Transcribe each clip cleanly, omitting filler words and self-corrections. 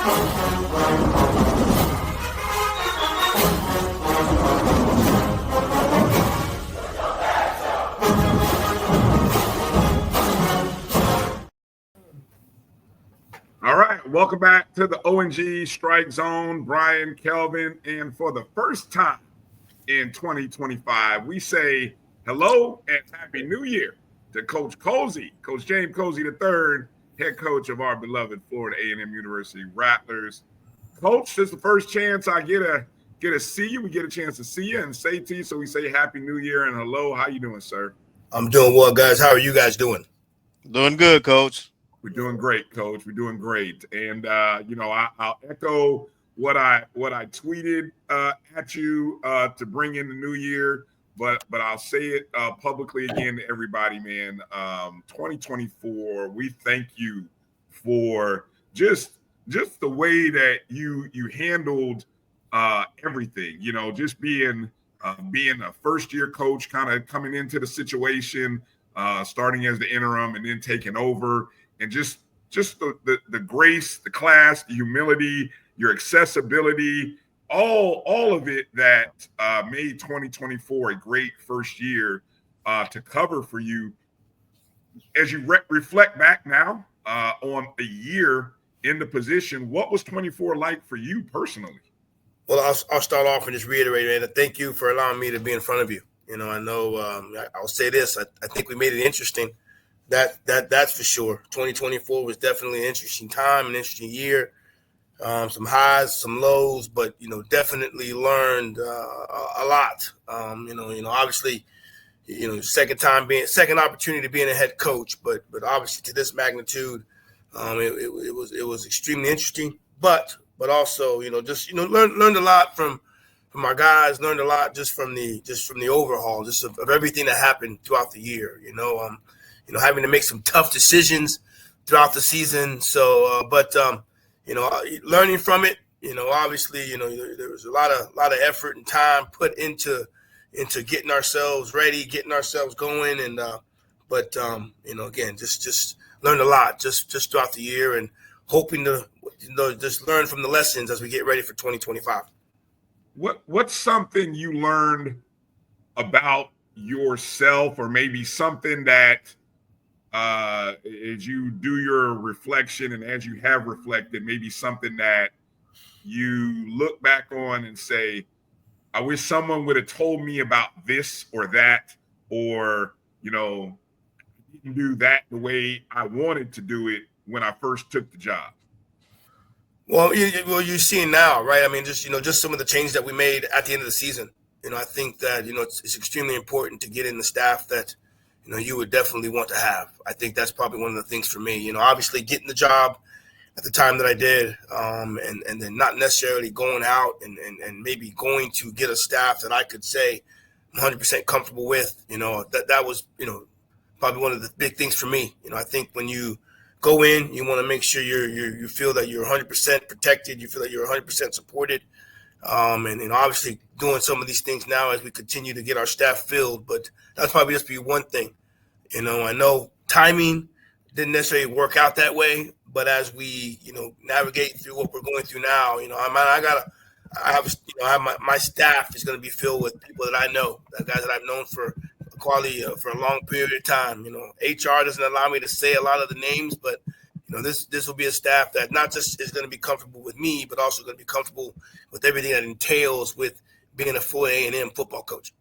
All right, welcome back to the O&G StrikeZone. Bryan, Kelvin, and for the first time in 2025, we say hello and happy new year to Coach Colzie, Coach James Colzie III, head coach of our beloved Florida A&M University Rattlers. Coach, this is the first chance I get to see you. We get a chance to see you and say to you, so we say happy new year and hello. How you doing, sir? I'm doing well, guys. How are you guys doing? Doing good, Coach. We're doing great, Coach. We're doing great. And I'll echo what I tweeted at you to bring in the new year, but I'll say it publicly again to everybody, man. 2024, we thank you for just the way that you handled everything. You know, just being a first year coach, kind of coming into the situation, starting as the interim and then taking over. And just the grace, the class, the humility, your accessibility, all of it that made 2024 a great first year to cover for you. As you reflect back now on a year in the position, what was 24 like for you personally? Well, I'll start off and just reiterate, and thank you for allowing me to be in front of you. You know, I know I'll say this. I think we made it interesting. That's for sure. 2024 was definitely an interesting time, an interesting year. Some highs, some lows, but definitely learned a lot. Obviously, second opportunity to being a head coach, but obviously to this magnitude, it was extremely interesting. But also, learned a lot from our guys. Learned a lot just from the overhaul, just of everything that happened throughout the year. Having to make some tough decisions throughout the season. So, learning from it, obviously, there was a lot of effort and time put into getting ourselves ready, getting ourselves going. And, again, just learned a lot just throughout the year and hoping to, just learn from the lessons as we get ready for 2025. What's something you learned about yourself, or maybe something that, as you do your reflection and as you have reflected, maybe something that you look back on and say, I wish someone would have told me about this or that, or, I didn't do that the way I wanted to do it when I first took the job? Well, you're seeing now, right? I mean, just some of the changes that we made at the end of the season. I think that, it's extremely important to get in the staff that, you would definitely want to have. I think that's probably one of the things for me. Obviously getting the job at the time that I did, and then not necessarily going out and maybe going to get a staff that I could say I'm 100% comfortable with. That was, probably one of the big things for me. I think when you go in, you want to make sure you feel that you're 100% protected. You feel that you're 100% supported. And obviously doing some of these things now as we continue to get our staff filled, but that's probably just be one thing. I know timing didn't necessarily work out that way, but as we, navigate through what we're going through now, my staff is going to be filled with people that I know, guys that I've known for for a long period of time. HR doesn't allow me to say a lot of the names, but this will be a staff that not just is going to be comfortable with me, but also going to be comfortable with everything that entails with being a full A&M football coach.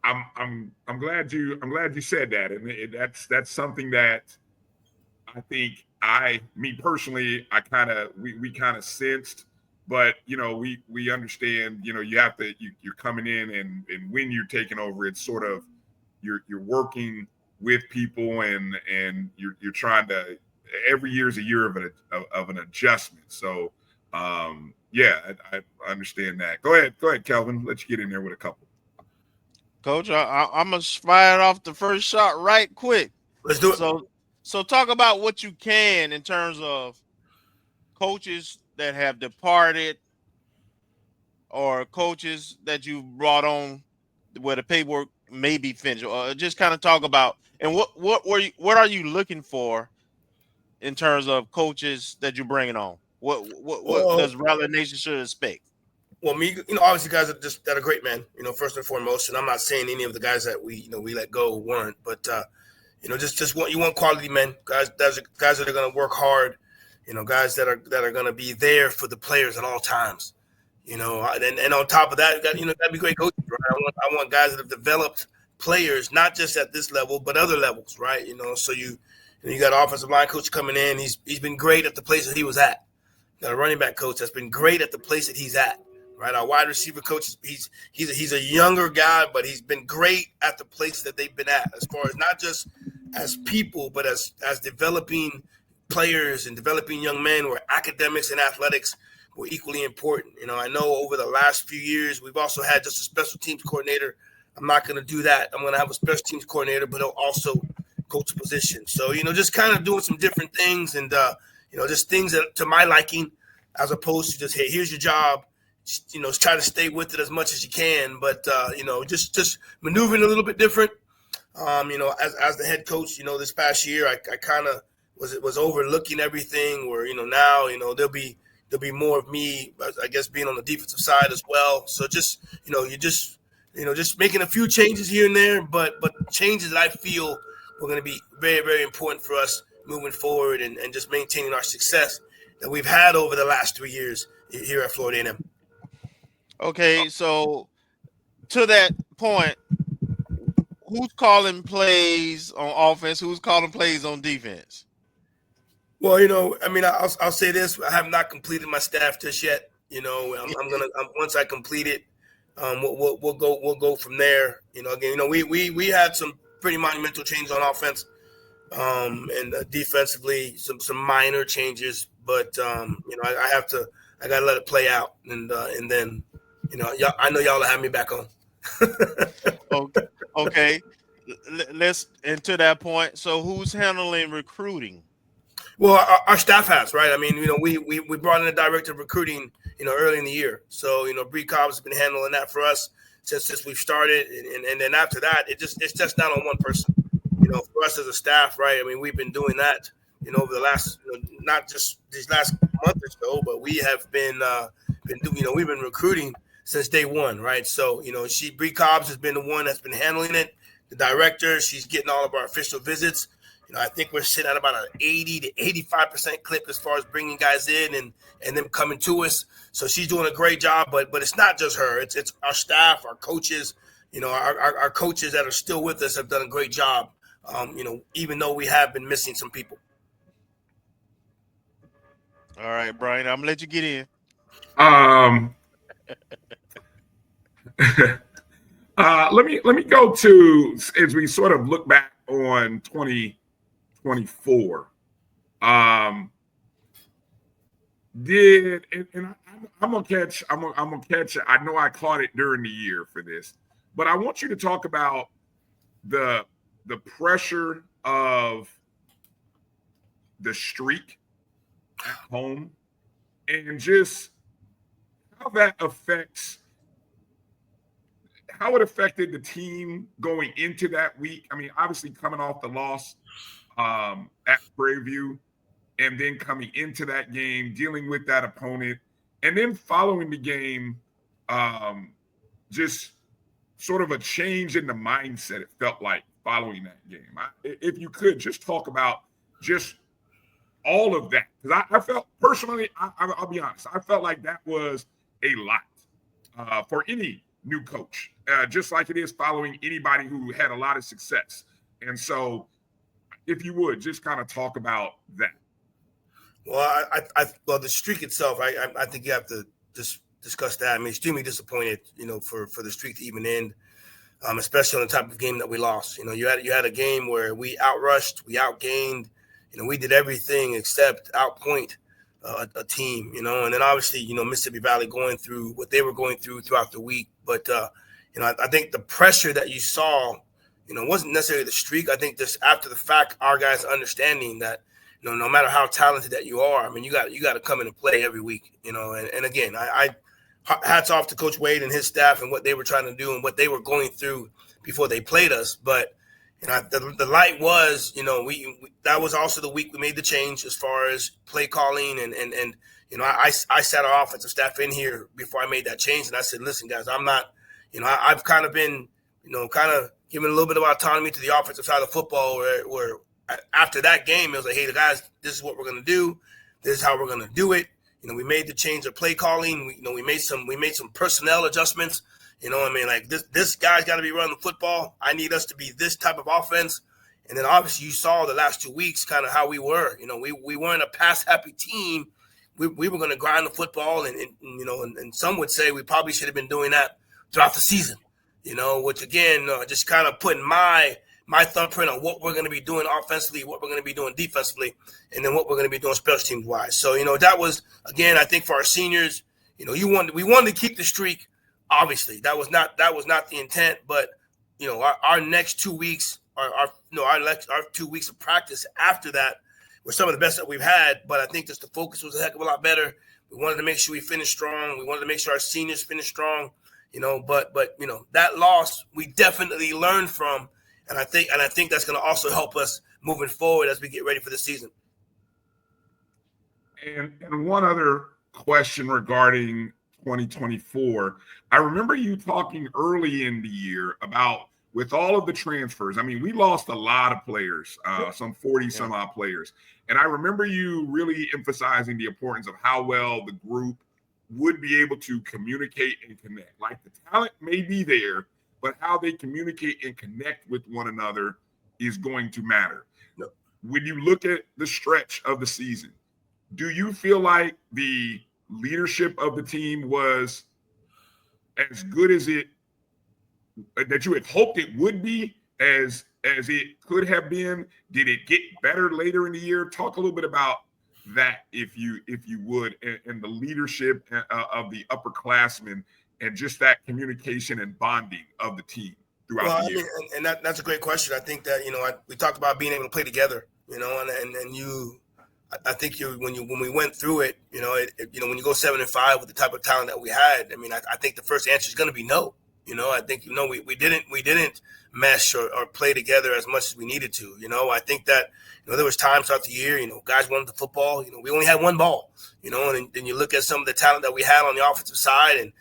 I'm glad you said that, and that's something that I think me personally, we kind of sensed, but we understand. You have to you're coming in, and when you're taking over, it's sort of you're working with people, and you're trying to. Every year is a year of an adjustment. So, I understand that. Go ahead, Kelvin. Let's get in there with a couple. Coach, I'm going to fire off the first shot right quick. Let's do it. So talk about what you can in terms of coaches that have departed or coaches that you brought on where the paperwork may be finished, or just kind of talk about, and what are you looking for in terms of coaches that you're bringing on? What does Rattler Nation should expect? Well, obviously guys that are great, man. First and foremost, and I'm not saying any of the guys that we let go weren't, but just want quality men, guys that are going to work hard, guys that are going to be there for the players at all times, and on top of that, that'd be great coaches, right? I want guys that have developed players, not just at this level, but other levels, right? So you got an offensive line coach coming in. He's been great at the place that he was at. Got a running back coach that's been great at the place that he's at. Right, our wide receiver coach, he's a younger guy, but he's been great at the place that they've been at, as far as not just as people, but as developing players and developing young men, where academics and athletics were equally important. I know over the last few years we've also had just a special teams coordinator. I'm not going to do that. I'm going to have a special teams coordinator, but he'll also coach a position. So just kind of doing some different things, and just things that to my liking, as opposed to just, hey, here's your job. Try to stay with it as much as you can, but just maneuvering a little bit different. As the head coach, this past year, I kind of was overlooking everything. Where now there'll be more of me, I guess, being on the defensive side as well. So just just making a few changes here and there, but changes that I feel are going to be very, very important for us moving forward, and just maintaining our success that we've had over the last 3 years here at Florida A&M. Okay, so to that point, who's calling plays on offense? Who's calling plays on defense? Well, I'll say this: I have not completed my staff just yet. Once I complete it, we'll go from there. Again, we had some pretty monumental changes on offense, and defensively some minor changes, but I gotta let it play out, and then. I know y'all will have me back on. Okay. Let's into that point. So, who's handling recruiting? Well, our staff has, right? We brought in a director of recruiting, early in the year. So, Bree Cobbs has been handling that for us since we've started, and then after that, it's just not on one person. For us as a staff, right? We've been doing that, over the last, not just these last month or so, but we have been we've been recruiting since day one, right? So, Bree Cobbs has been the one that's been handling it. The director, she's getting all of our official visits. I think we're sitting at about an 80 to 85% clip as far as bringing guys in and them coming to us. So she's doing a great job, but it's not just her. It's our staff, our coaches. Our coaches that are still with us have done a great job. Even though we have been missing some people. All right, Bryan, I'm gonna let you get in. Let me go to, as we sort of look back on 2024. I'm gonna catch. I know I caught it during the year for this, but I want you to talk about the pressure of the streak at home, and just how it affected the team going into that week. Obviously coming off the loss at Prairie View, and then coming into that game, dealing with that opponent, and then following the game, just sort of a change in the mindset, it felt like, following that game. If you could just talk about just all of that, because I felt personally, I'll be honest, I felt like that was a lot for any new coach, just like it is following anybody who had a lot of success. And so if you would just kind of talk about that. Well, well, the streak itself, I think you have to just discuss that. Extremely disappointed, for the streak to even end, especially on the type of game that we lost. You had a game where we outrushed, we outgained, we did everything except outpoint a team, and then obviously, Mississippi Valley going through what they were going through throughout the week. But, I think the pressure that you saw, wasn't necessarily the streak. I think just after the fact, our guys understanding that, no matter how talented that you are, you got to come in and play every week, and again, I hats off to Coach Wade and his staff and what they were trying to do and what they were going through before they played us. But, the light was, we that was also the week we made the change as far as play calling and I sat our offensive staff in here before I made that change, and I said, listen, guys, I'm not, I've kind of been, kind of giving a little bit of autonomy to the offensive side of football where after that game, it was like, hey, guys, this is what we're going to do. This is how we're going to do it. We made the change of play calling. We made some personnel adjustments. Like this guy's got to be running the football. I need us to be this type of offense. And then obviously you saw the last 2 weeks kind of how we were. We weren't a pass-happy team. We were going to grind the football, and some would say we probably should have been doing that throughout the season. Which again, just kind of putting my thumbprint on what we're going to be doing offensively, what we're going to be doing defensively, and then what we're going to be doing special teams wise. So, that was, again, I think for our seniors, we wanted to keep the streak. Obviously, that was not the intent, but our next 2 weeks, our 2 weeks of practice after that were some of the best that we've had. But I think just the focus was a heck of a lot better. We wanted to make sure we finished strong. We wanted to make sure our seniors finished strong. But that loss we definitely learned from. And I think that's going to also help us moving forward as we get ready for the season. And one other question regarding 2024. I remember you talking early in the year about with all of the transfers. I mean, we lost a lot of players, some 40 some odd players. And I remember you really emphasizing the importance of how well the group would be able to communicate and connect. Like the talent may be there, but how they communicate and connect with one another is going to matter. Yep. When you look at the stretch of the season, do you feel like the leadership of the team was as good as that you had hoped it would be, as it could have been? Did it get better later in the year? Talk a little bit about that, if you would, and the leadership of the upperclassmen and just that communication and bonding of the team throughout the year. And that's a great question. I think that we talked about being able to play together, and I think when we went through it, when you go 7-5 with the type of talent that we had, I think the first answer is going to be no. I think we didn't mesh or play together as much as we needed to. I think that there was times throughout the year, guys wanted the football. We only had one ball. And then you look at some of the talent that we had on the offensive side, and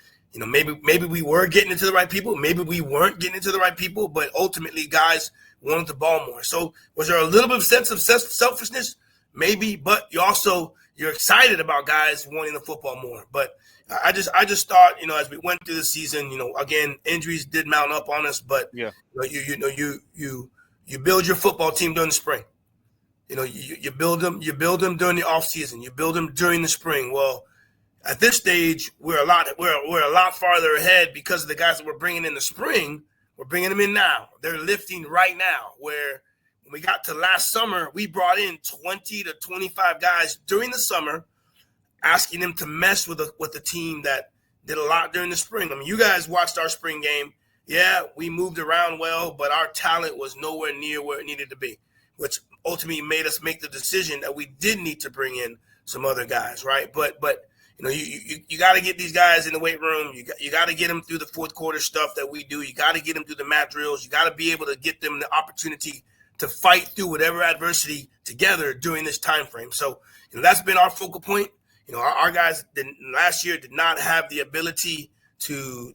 maybe we were getting into the right people, maybe we weren't getting into the right people, but ultimately guys wanted the ball more. So was there a little bit of sense of selfishness? Maybe, but you're excited about guys wanting the football more. But I just thought, as we went through the season, again, injuries did mount up on us, but you build your football team during the spring. You build them during the off season. You build them during the spring. Well, at this stage, we're a lot farther ahead because of the guys that we're bringing in the spring. We're bringing them in now. They're lifting right now. Where when we got to last summer, we brought in 20 to 25 guys during the summer, asking them to mess with a team that did a lot during the spring. You guys watched our spring game. Yeah, we moved around well, but our talent was nowhere near where it needed to be, which ultimately made us make the decision that we did need to bring in some other guys, right? But you got to get these guys in the weight room. You got to get them through the fourth quarter stuff that we do. You got to get them through the mat drills. You got to be able to get them the opportunity to fight through whatever adversity together during this time frame. So that's been our focal point. Our guys last year did not have the ability to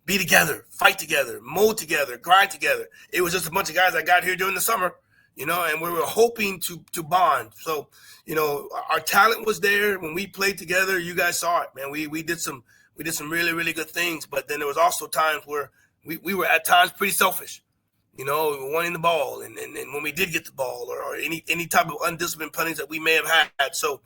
be together, fight together, mold together, grind together. It was just a bunch of guys that got here during the summer, and we were hoping to bond. So, our talent was there when we played together. You guys saw it, man. We did some really, really good things, but then there was also times where we were at times pretty selfish. Wanting the ball, and when we did get the ball, or any type of undisciplined penalties that we may have had. So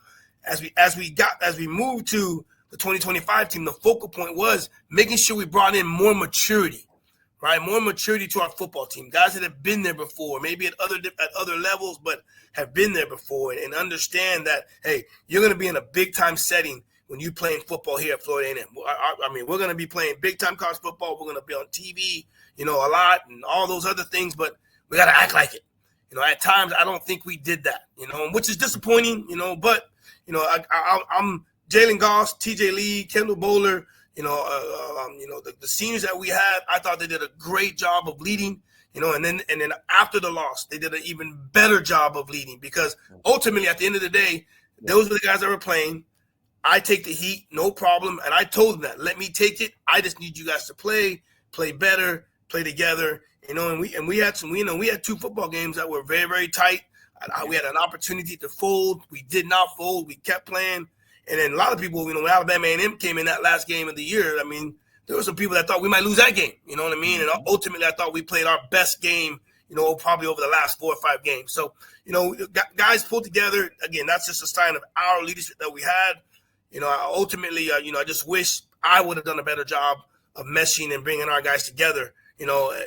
as we moved to the 2025 team, the focal point was making sure we brought in more maturity, right? More maturity to our football team. Guys that have been there before, maybe at other levels, but have been there before, and understand that, hey, you're going to be in a big time setting when you're playing football here at Florida A&M. We're going to be playing big time college football. We're going to be on TV, a lot, and all those other things, but we got to act like it. At times I don't think we did that, which is disappointing, but, I'm Jalen Goss, TJ Lee, Kendall Bowler, the seniors that we had, I thought they did a great job of leading, and then after the loss, they did an even better job of leading, because ultimately at the end of the day, Those were the guys that were playing. I take the heat, no problem. And I told them that. Let me take it. I just need you guys to play better, play together. And we had we had 2 football games that were very, very tight. We had an opportunity to fold. We did not fold. We kept playing. And then a lot of people, when Alabama A&M came in that last game of the year, I mean, there were some people that thought we might lose that game. You know what I mean? And ultimately, I thought we played our best game, probably over the last 4 or 5 games. So, guys pulled together. Again, that's just a sign of our leadership that we had. Ultimately, I just wish I would have done a better job of meshing and bringing our guys together,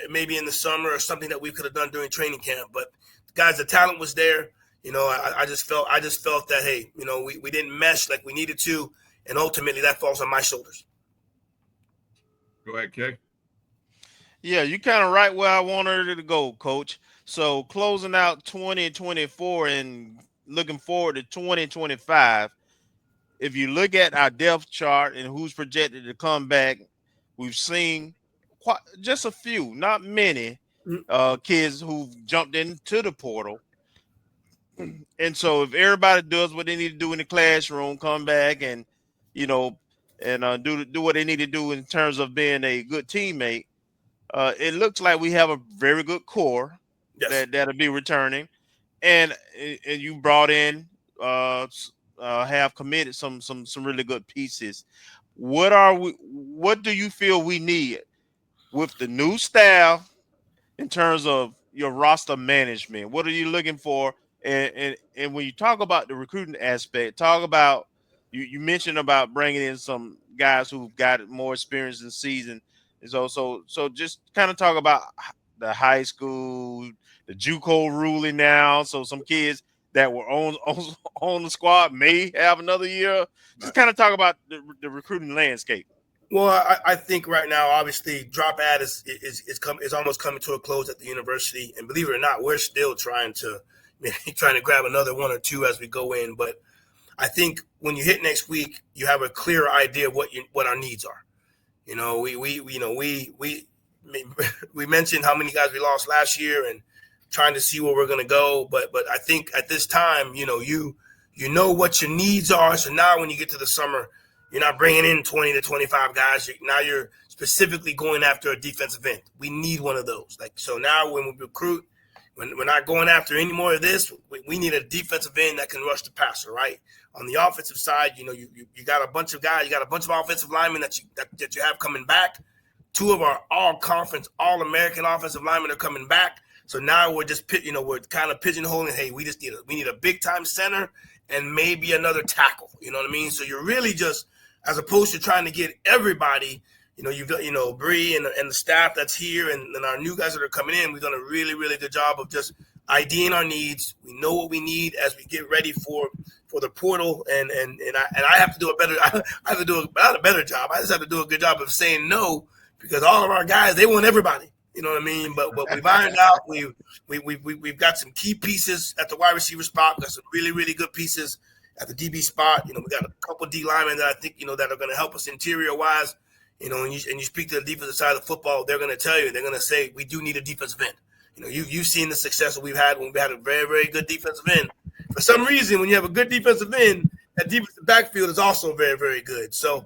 maybe in the summer or something that we could have done during training camp. But guys, the talent was there. I just felt that, hey, we didn't mesh like we needed to. And ultimately that falls on my shoulders. Go ahead, Kay. Yeah, you kind of right where I wanted to go, Coach. So closing out 2024 and looking forward to 2025, if you look at our depth chart and who's projected to come back, we've seen just a few, not many, kids who've jumped into the portal. And so if everybody does what they need to do in the classroom, come back and, do what they need to do in terms of being a good teammate, it looks like we have a very good core that'll be returning. And you brought in have committed some really good pieces. What do you feel we need with the new staff in terms of your roster management? What are you looking for? And when you talk about the recruiting aspect, talk about you mentioned about bringing in some guys who've got more experience in season. And so just kind of talk about the high school, the JUCO ruling now. So some kids that were on the squad may have another year. Just kind of talk about the recruiting landscape. Well, I think right now, obviously, drop ad is almost coming to a close at the university, and believe it or not, we're still trying to grab another 1 or 2 as we go in. But I think when you hit next week, you have a clear idea of what our needs are. We mentioned how many guys we lost last year and trying to see where we're going to go. But I think at this time, you know what your needs are. So now when you get to the summer, you're not bringing in 20 to 25 guys. Now you're specifically going after a defensive end. We need one of those. So now when we recruit, when we're not going after any more of this, we need a defensive end that can rush the passer, right? On the offensive side, you got a bunch of guys, you got a bunch of offensive linemen that you have coming back. 2 of our all-conference, all-American offensive linemen are coming back. So now we're just, we're kind of pigeonholing, hey, we need a big-time center and maybe another tackle. You know what I mean? So you're really just, as opposed to trying to get everybody, you've got, Bree and the staff that's here and our new guys that are coming in, we've done a really, really good job of just IDing our needs. We know what we need as we get ready for the portal, and I have to do not a better job. I just have to do a good job of saying no, because all of our guys, they want everybody. You know what I mean? But we've ironed out. We've got some key pieces at the wide receiver spot. We've got some really, really good pieces at the DB spot. We got a couple D linemen that I think that are going to help us interior wise. And you speak to the defensive side of the football, they're going to tell you, they're going to say we do need a defensive end. You've seen the success that we've had when we had a very, very good defensive end. For some reason, when you have a good defensive end, that defensive backfield is also very, very good. So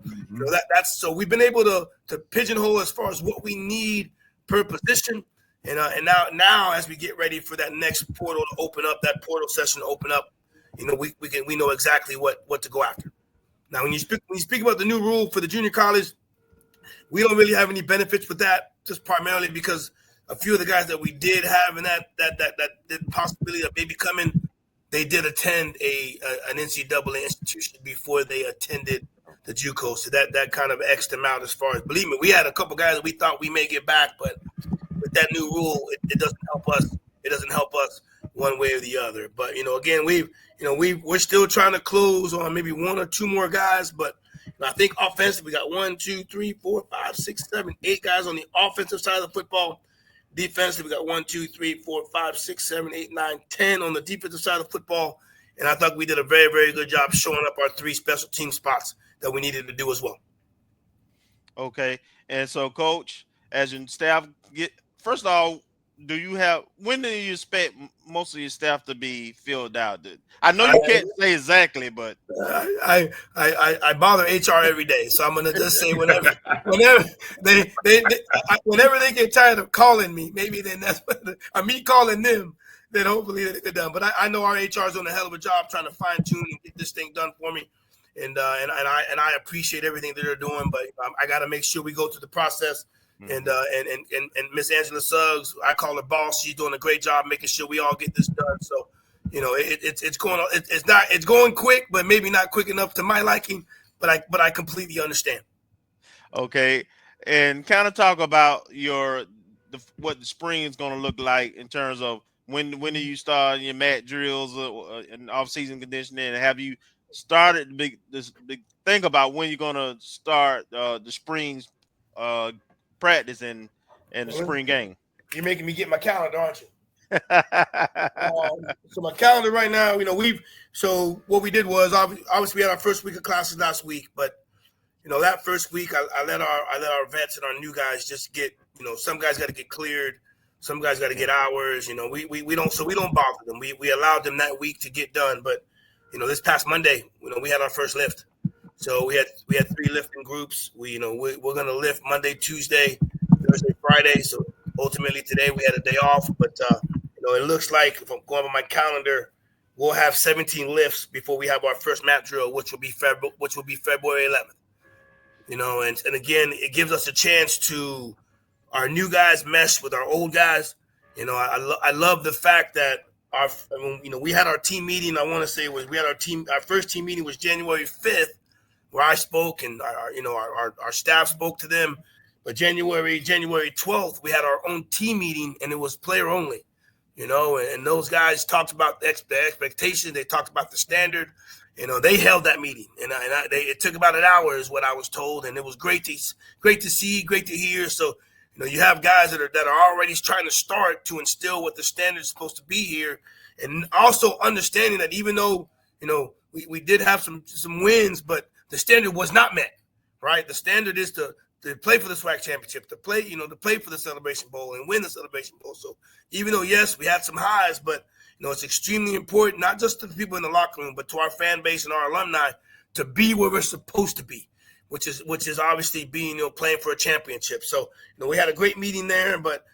so we've been able to pigeonhole as far as what we need per position. And now as we get ready for that next portal to open up, that portal session to open up, we know exactly what to go after. Now, when you speak about the new rule for the junior college, we don't really have any benefits with that, just primarily because a few of the guys that we did have in that possibility of maybe coming, they did attend an NCAA institution before they attended the JUCO. So that kind of X'd them out as far as, believe me, we had a couple guys that we thought we may get back, but with that new rule, it doesn't help us. It doesn't help us one way or the other. But, again, we're still trying to close on maybe 1 or 2 more guys, but I think offensively, we got 1, 2, 3, 4, 5, 6, 7, 8 guys on the offensive side of the football. Defensively, we got 1, 2, 3, 4, 5, 6, 7, 8, 9, 10 on the defensive side of the football. And I thought we did a very, very good job showing up our 3 special team spots that we needed to do as well. Okay. And so, Coach, as your staff first of all, when do you expect most of your staff to be filled out? I know you can't say exactly, but I bother HR every day, so I'm gonna just say whenever whenever they get tired of calling me, maybe then that's me calling them. Then hopefully they're done. But I know our HR is doing a hell of a job trying to fine tune and get this thing done for me, and I appreciate everything that they're doing. But I got to make sure we go through the process. And Miss Angela Suggs, I call her boss. She's doing a great job making sure we all get this done. So, it's going quick, but maybe not quick enough to my liking. But I completely understand. Okay, and kind of talk about what the spring is going to look like in terms of when do you start your mat drills and off-season conditioning, and have you started the think about when you're going to start the spring's practice and the spring game? You're making me get my calendar, aren't you? So my calendar right now, so what we did was obviously we had our first week of classes last week, but that first week I let our vets and our new guys just get, some guys got to get cleared, some guys got to get hours, we don't bother them. We allowed them that week to get done, but this past Monday, we had our first lift. So we had 3 lifting groups. We're going to lift Monday, Tuesday, Thursday, Friday. So ultimately today we had a day off, but it looks like, if I'm going by my calendar, we'll have 17 lifts before we have our first mat drill, which will be February 11th. And again, it gives us a chance to our new guys mesh with our old guys. I love the fact that we had our team meeting. I want to say our first team meeting was January 5th, where I spoke and our staff spoke to them. But January 12th, we had our own team meeting, and it was player only. And those guys talked about the expectations. They talked about the standard. They held that meeting, and it took about an hour, is what I was told, and it was great to see, great to hear. So, you have guys that are already trying to start to instill what the standard is supposed to be here, and also understanding that even though we did have some wins, but the standard was not met. Right, the standard is to play for the SWAC championship, to play for the Celebration Bowl and win the Celebration Bowl. So even though, yes, we had some highs, but it's extremely important, not just to the people in the locker room, but to our fan base and our alumni, to be where we're supposed to be, which is obviously being playing for a championship. So we had a great meeting there, but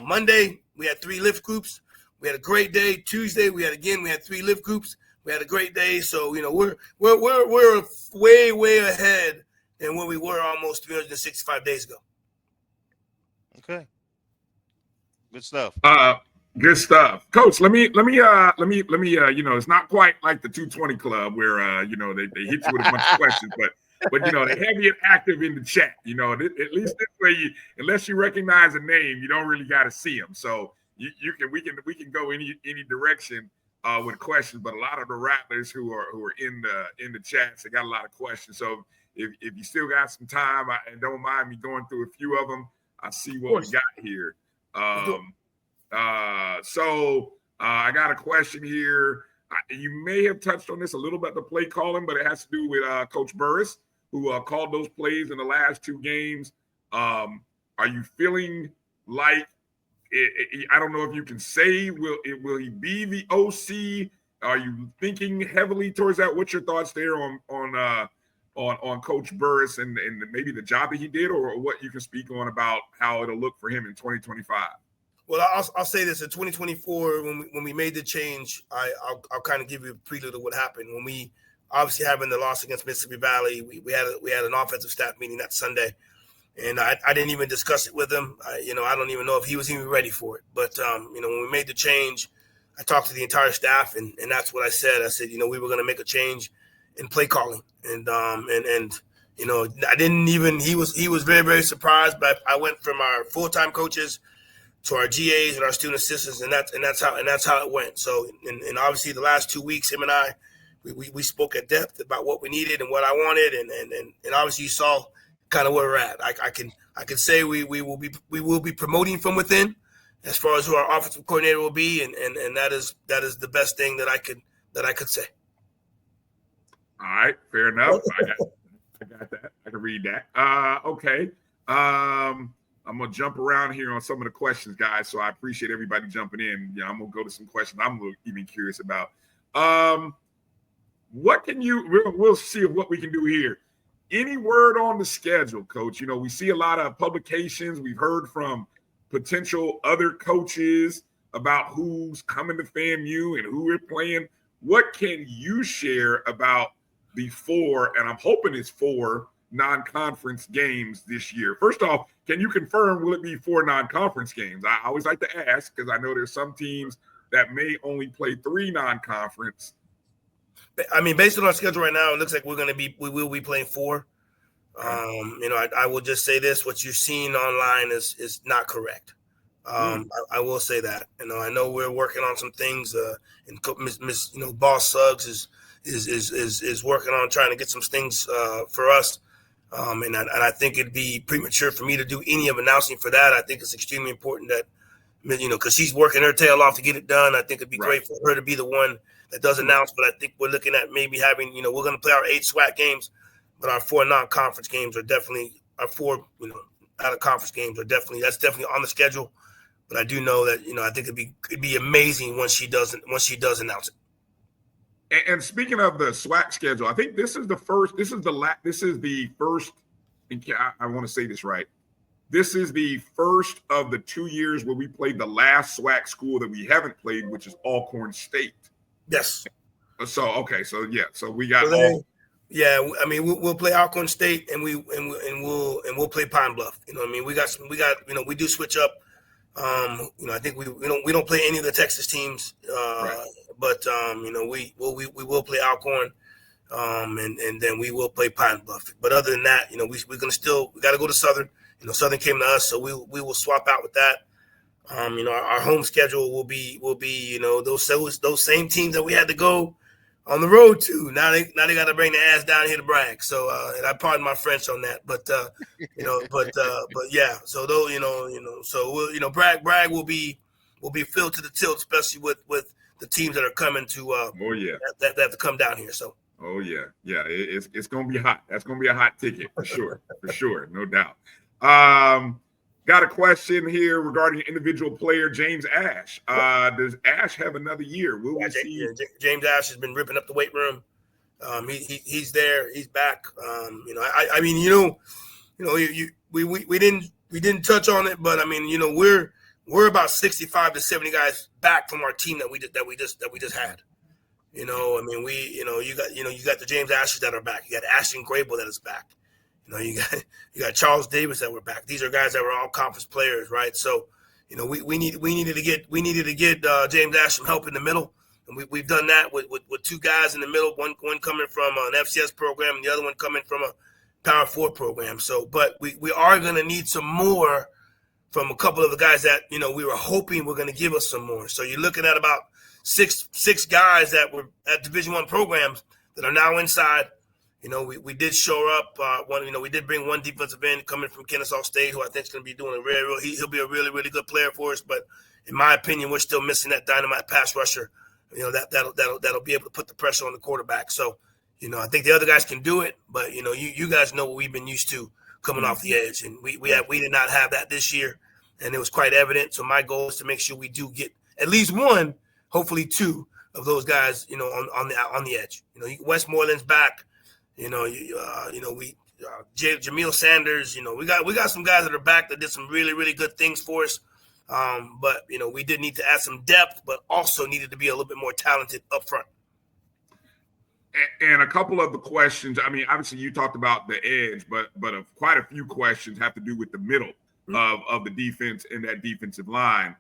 Monday we had 3 lift groups. We had a great day. Tuesday we had 3 lift groups. We had a great day. So we're way ahead than where we were almost 365 days ago. Okay. Good stuff. Good stuff, Coach. Let me. It's not quite like the 220 Club where they hit you with a bunch of questions, but they have you active in the chat. At least this way, unless you recognize a name, you don't really got to see them. So we can go any direction with questions. But a lot of the Rattlers who are in the chats, they got a lot of questions. So if you still got some time, and don't mind me going through a few of them, I see what we got here. So I got a question here. You may have touched on this a little bit, the play calling, but it has to do with Coach Burris, who called those plays in the last 2 games. Are you feeling like I don't know if you can say will he be the OC? Are you thinking heavily towards that? What's your thoughts there on Coach Burris and maybe the job that he did, or what you can speak on about how it'll look for him in 2025? Well, I'll say this: in 2024, when we made the change, I'll kind of give you a prelude of what happened when we obviously having the loss against Mississippi Valley. We had an offensive staff meeting that Sunday, and I didn't even discuss it with him. I don't even know if he was even ready for it. But when we made the change, I talked to the entire staff, and that's what I said. I said, we were going to make a change in play calling, and I didn't even. He was very, very surprised. But I went from our full-time coaches to our GAs and our student assistants, and that's how it went. So, and obviously the last 2 weeks, him and I, we spoke at depth about what we needed and what I wanted, and obviously you saw kind of where we're at. I can say we will be promoting from within as far as who our offensive coordinator will be, and that is the best thing that I could say. All right, fair enough. I got that. I can read that. Okay. I'm going to jump around here on some of the questions, guys. So I appreciate everybody jumping in. Yeah, I'm going to go to some questions I'm even curious about. What can we'll see what we can do here. Any word on the schedule, Coach? You know, we see a lot of publications. We've heard from potential other coaches about who's coming to FAMU and who we're playing. What can you share about the 4, and I'm hoping it's 4 non-conference games this year? First off, can you confirm, will it be 4 non-conference games? I always like to ask because I know there's some teams that may only play 3 non-conference. I mean, based on our schedule right now, it looks like we will be playing 4. You know, I will just say this: what you're seeing online is not correct. I will say that. You know, I know we're working on some things. And Boss Suggs is working on trying to get some things for us. And I think it'd be premature for me to do any of announcing for that. I think it's extremely important that, you know, because she's working her tail off to get it done. I think it'd be great for her to be the one that does announce. But I think we're looking at maybe having, you know, we're going to play our 8 SWAC games, but our 4 non-conference games are definitely our 4, you know, out of conference games are definitely on the schedule. But I do know that, you know, I think it'd be amazing once she does announce it. And speaking of the SWAC schedule, I think this is the first. And I want to say this right. This is the first of the 2 years where we played the last SWAC school that we haven't played, which is Alcorn State. Yes. So okay, so we got. Yeah, I mean we'll play Alcorn State and we'll play Pine Bluff. You know what I mean? We got you know, we do switch up. You know, I think we don't play any of the Texas teams, but you know, we will play Alcorn, and then we will play Pine Bluff. But other than that, you know, we got to go to Southern. You know, Southern came to us, so we will swap out with that. You know, our home schedule will be you know, those same teams that we had to go on the road to. Now they got to bring the ass down here to Bragg. So and I pardon my French on that, but you know, but yeah. So though you know, so we'll, you know, Bragg will be filled to the tilt, especially with the teams that are coming to that have to come down here. So it's gonna be hot. That's gonna be a hot ticket for sure, no doubt. Got a question here regarding individual player James Ash. Does Ash have another year? Will we see? James Ash has been ripping up the weight room. He's there. He's back. You know, I mean, you know, we didn't touch on it, but I mean, you know, we're about 65 to 70 guys back from our team that we just had. You know, I mean, you got the James Ashes that are back. You got Ashton Grable that is back. You know, you got Charles Davis that were back. These are guys that were all conference players, right? So, you know, we needed to get James Ash some help in the middle, and we've done that with 2 guys in the middle, one coming from an FCS program, and the other one coming from a Power 4 program. So, but we are going to need some more from a couple of the guys that, you know, we were hoping were going to give us some more. So you're looking at about six guys that were at Division I programs that are now inside. You know, we did show up we did bring one defensive end coming from Kennesaw State, who I think is going to be doing he'll be a really, really good player for us. But in my opinion, we're still missing that dynamite pass rusher. You know, that'll be able to put the pressure on the quarterback. So, you know, I think the other guys can do it, but you know, you guys know what we've been used to coming off the edge, and we did not have that this year, and it was quite evident. So my goal is to make sure we do get at least one, hopefully 2 of those guys, you know, on the edge. You know, Westmoreland's back. You know, Jamil Sanders. You know, we got some guys that are back that did some really, really good things for us. But you know, we did need to add some depth, but also needed to be a little bit more talented up front. And a couple of the questions. I mean, obviously you talked about the edge, but quite a few questions have to do with the middle of the defense and that defensive line.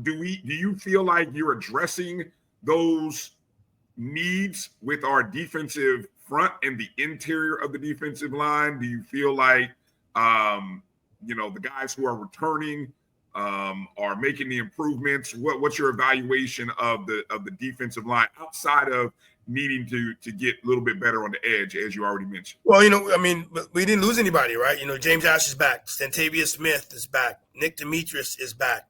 Do you feel like you're addressing those needs with our defensive front and the interior of the defensive line? Do you feel like you know, the guys who are returning are making the improvements? What's your evaluation of the defensive line outside of needing to get a little bit better on the edge, as you already mentioned? Well, you know, I mean, we didn't lose anybody, right? You know, James Ash is back. Stantavia Smith is back. Nick Demetrius is back.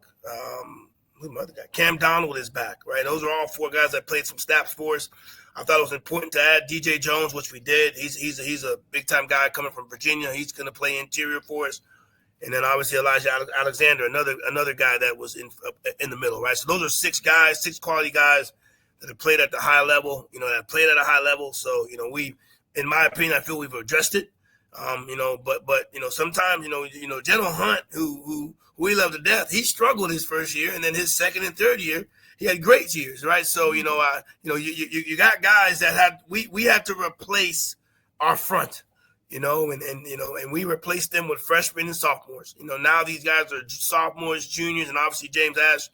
Who's my other guy? Cam Donald is back, right? Those are all 4 guys that played some snaps for us. I thought it was important to add DJ Jones, which we did. He's a big time guy coming from Virginia. He's going to play interior for us. And then obviously Elijah Alexander, another guy that was in the middle, right? So those are six quality guys that have played at the high level, So, in my opinion, I feel we've addressed it. But sometimes, General Hunt, who we love to death, he struggled his first year, and then his second and third year, he had great years, right? So, you got guys that we had to replace our front, and we replaced them with freshmen and sophomores. Now these guys are sophomores, juniors, and obviously James Ash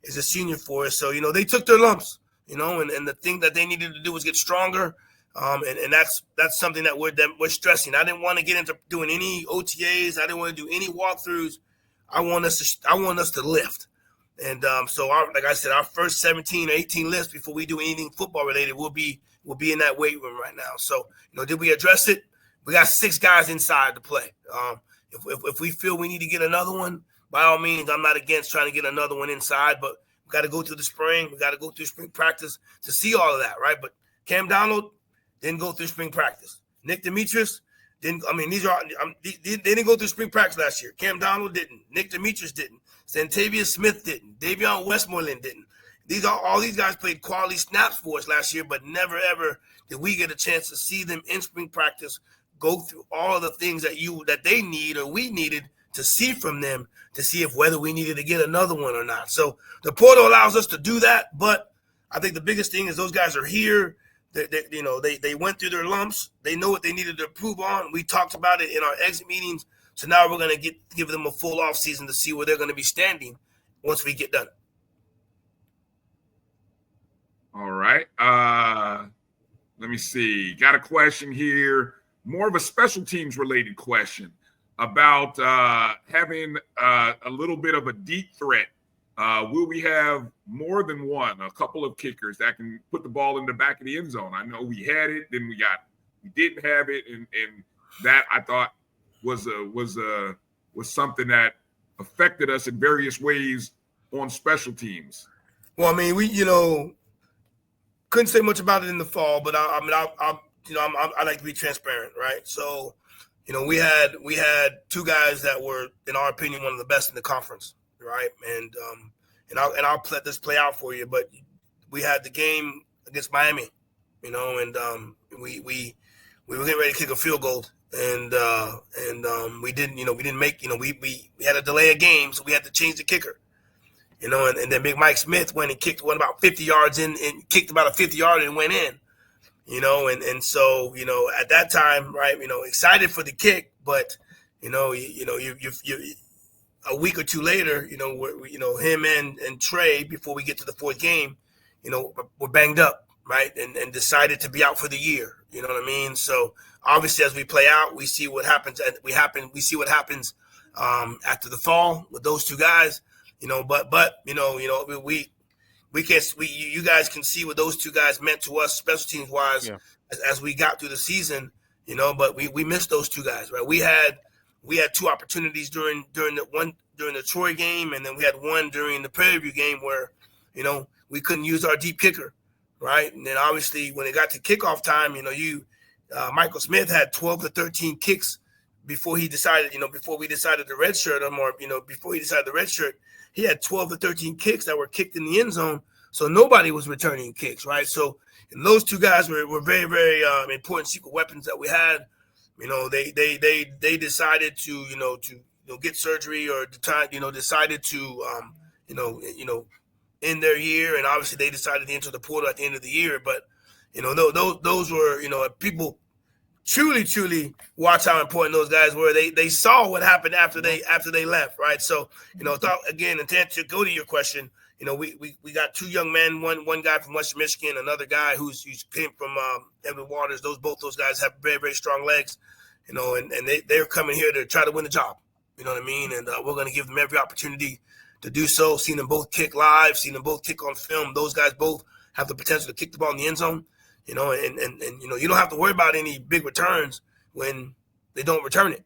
is a senior for us. So, they took their lumps, and the thing that they needed to do was get stronger. And that's something that we're stressing. I didn't want to get into doing any OTAs. I didn't want to do any walkthroughs. I want us to lift. And so like I said, our first 17 or 18 lifts before we do anything football related will be in that weight room right now. So, did we address it? We got 6 guys inside to play. If we feel we need to get another one, by all means, I'm not against trying to get another one inside, but we got to go through the spring. We got to go through spring practice to see all of that, right? But Cam Donald didn't go through spring practice. Nick Demetrius didn't. They didn't go through spring practice last year. Cam Donald didn't. Nick Demetrius didn't. Santavius Smith didn't. Davion Westmoreland didn't. All these guys played quality snaps for us last year, but never ever did we get a chance to see them in spring practice go through all of the things that they need or we needed to see from them to see if whether we needed to get another one or not. So the portal allows us to do that, but I think the biggest thing is those guys are here. They went through their lumps. They know what they needed to improve on. We talked about it in our exit meetings. So now we're going to give them a full off season to see where they're going to be standing once we get done. All right. Let me see. Got a question here. More of a special teams related question about having a little bit of a deep threat. Will we have more than a couple of kickers that can put the ball in the back of the end zone? I know we had it, then we didn't have it, and that I thought was something that affected us in various ways on special teams. Well, I mean, we couldn't say much about it in the fall, but I like to be transparent, right? So, we had 2 guys that were, in our opinion, one of the best in the conference. Right. And I'll let this play out for you. But we had the game against Miami, and we were getting ready to kick a field goal, and we didn't make, we had a delay of game, so we had to change the kicker, and then Big Mike Smith went and kicked one about 50 yards in and kicked about a 50-yarder and went in, and so at that time, right, excited for the kick, but you a week or two later, him and Trey, before we get to the 4th game, were banged up, right, and decided to be out for the year. You know what I mean? So obviously, as we play out, we see what happens. We see what happens after the fall with those 2 guys. But we can't. You guys can see what those 2 guys meant to us, special teams wise, as we got through the season. But we missed those 2 guys, right? We had 2 opportunities during the Troy game, and then we had one during the Prairie View game where, we couldn't use our deep kicker, right? And then obviously when it got to kickoff time, Michael Smith had 12 to 13 kicks before he decided, before we decided to redshirt him, or before he decided to redshirt, he had 12 to 13 kicks that were kicked in the end zone, so nobody was returning kicks, right? So, and those 2 guys were very, very important secret weapons that we had. They decided to get surgery, or decided to end their year, and obviously they decided to enter the portal at the end of the year. But those were people truly watch how important those guys were. They saw what happened after they left, right? So again, and to go to your question, we got 2 young men, one guy from Western Michigan, another guy who's came from Edward Waters. Both those guys have very, very strong legs, and they're coming here to try to win the job. You know what I mean? And we're going to give them every opportunity to do so. Seen them both kick live, seen them both kick on film. Those guys both have the potential to kick the ball in the end zone. And you don't have to worry about any big returns when they don't return it.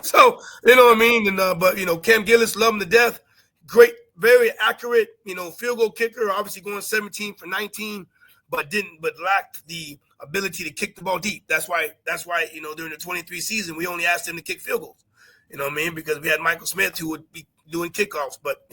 So, you know what I mean? And but Cam Gillis, love him to death. Great, very accurate, field goal kicker, obviously going 17 for 19. but lacked the ability to kick the ball deep. That's why during the 23 season we only asked him to kick field goals. You know what I mean? Because we had Michael Smith who would be doing kickoffs. But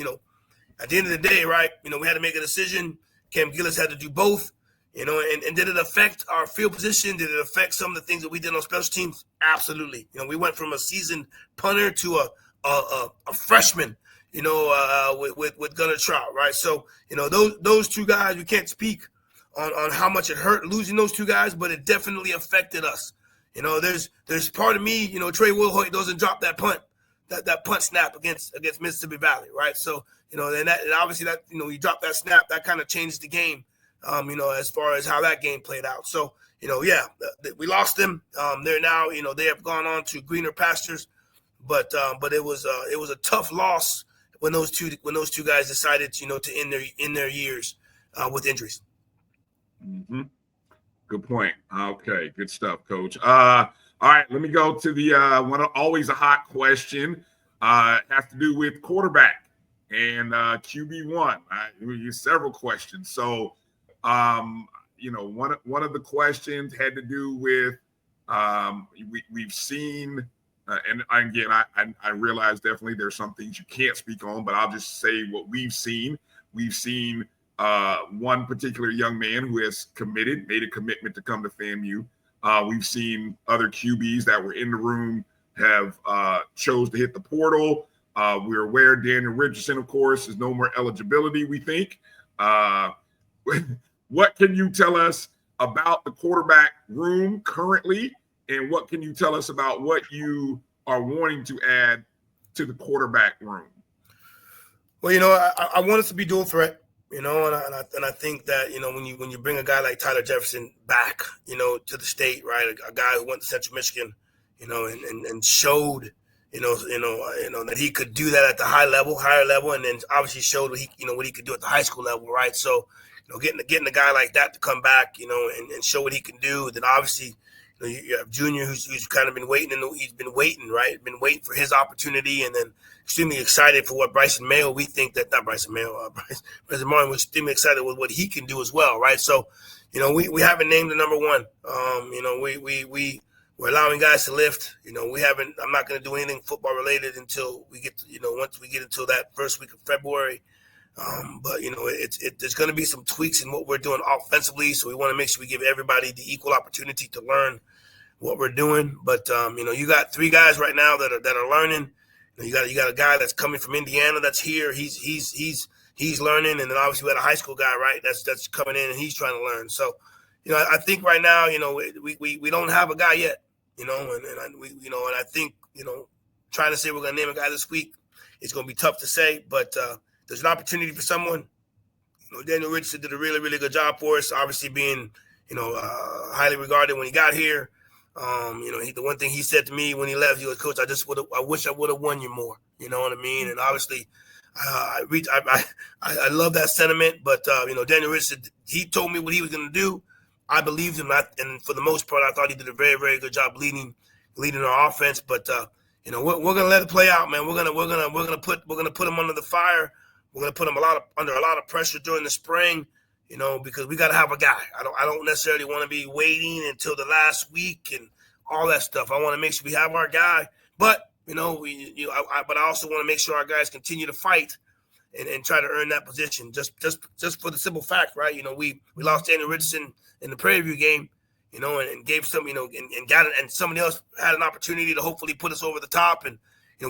at the end of the day, right? We had to make a decision. Cam Gillis had to do both. And did it affect our field position? Did it affect some of the things that we did on special teams? Absolutely. We went from a seasoned punter to a freshman, with Gunnar Trout, right? So, those two guys, we can't speak on how much it hurt losing those two guys, but it definitely affected us. There's part of me, Trey Wilhoit doesn't drop that punt, that punt snap against Mississippi Valley, right? So, and obviously that, you drop that snap, that kind of changed the game. As far as how that game played out. So, we lost them. They're now, they have gone on to greener pastures, but it was a tough loss when those two guys decided, to end their years with injuries. Mm-hmm. Good point. Okay, good stuff, Coach. All right, let me go to the always a hot question. Has to do with quarterback and QB1. Several questions. So. One of the questions had to do with we've seen, and again, I realize definitely there's some things you can't speak on, but I'll just say what we've seen. We've seen one particular young man who has made a commitment to come to FAMU. We've seen other QBs that were in the room have chose to hit the portal. We're aware Daniel Richardson, of course, is no more eligibility, we think. What can you tell us about the quarterback room currently, and what can you tell us about what you are wanting to add to the quarterback room? Well, I want us to be dual threat, and I think that when you bring a guy like Tyler Jefferson back, to the state, right, a guy who went to Central Michigan, and showed, that he could do that at the higher level, and then obviously showed what he could do at the high school level, right? So. Getting a guy like that to come back, and show what he can do. Then obviously, you have Junior, who's kind of been waiting, he's been waiting, right? Been waiting for his opportunity, and then extremely excited for what Bryson Mayo. We think that not Bryson Mayo, Bryson Martin was extremely excited with what he can do as well, right? So, we haven't named the number one. We're allowing guys to lift. I'm not going to do anything football related until we get, once we get into that first week of February. But there's going to be some tweaks in what we're doing offensively, so we want to make sure we give everybody the equal opportunity to learn what we're doing. But you got three guys right now that are learning. You got a guy that's coming from Indiana that's here. He's learning, and then obviously we had a high school guy, right? That's coming in and he's trying to learn. So I think right now we don't have a guy yet. And I think trying to say we're going to name a guy this week, it's going to be tough to say, but. There's an opportunity for someone. Daniel Richardson did a really, really good job for us. Obviously, being highly regarded when he got here. The one thing he said to me when he left, he was, "Coach, I wish I would have won you more." You know what I mean? And obviously, I love that sentiment. But Daniel Richardson, he told me what he was going to do. I believed him, and for the most part, I thought he did a very, very good job leading our offense. But we're gonna let it play out, man. We're gonna put him under the fire. We're gonna put him under a lot of pressure during the spring, because we gotta have a guy. I don't necessarily want to be waiting until the last week and all that stuff. I want to make sure we have our guy, but but I also want to make sure our guys continue to fight and try to earn that position. Just for the simple fact, right? We lost Daniel Richardson in the Prairie View game, and gave some, and got it, and somebody else had an opportunity to hopefully put us over the top, and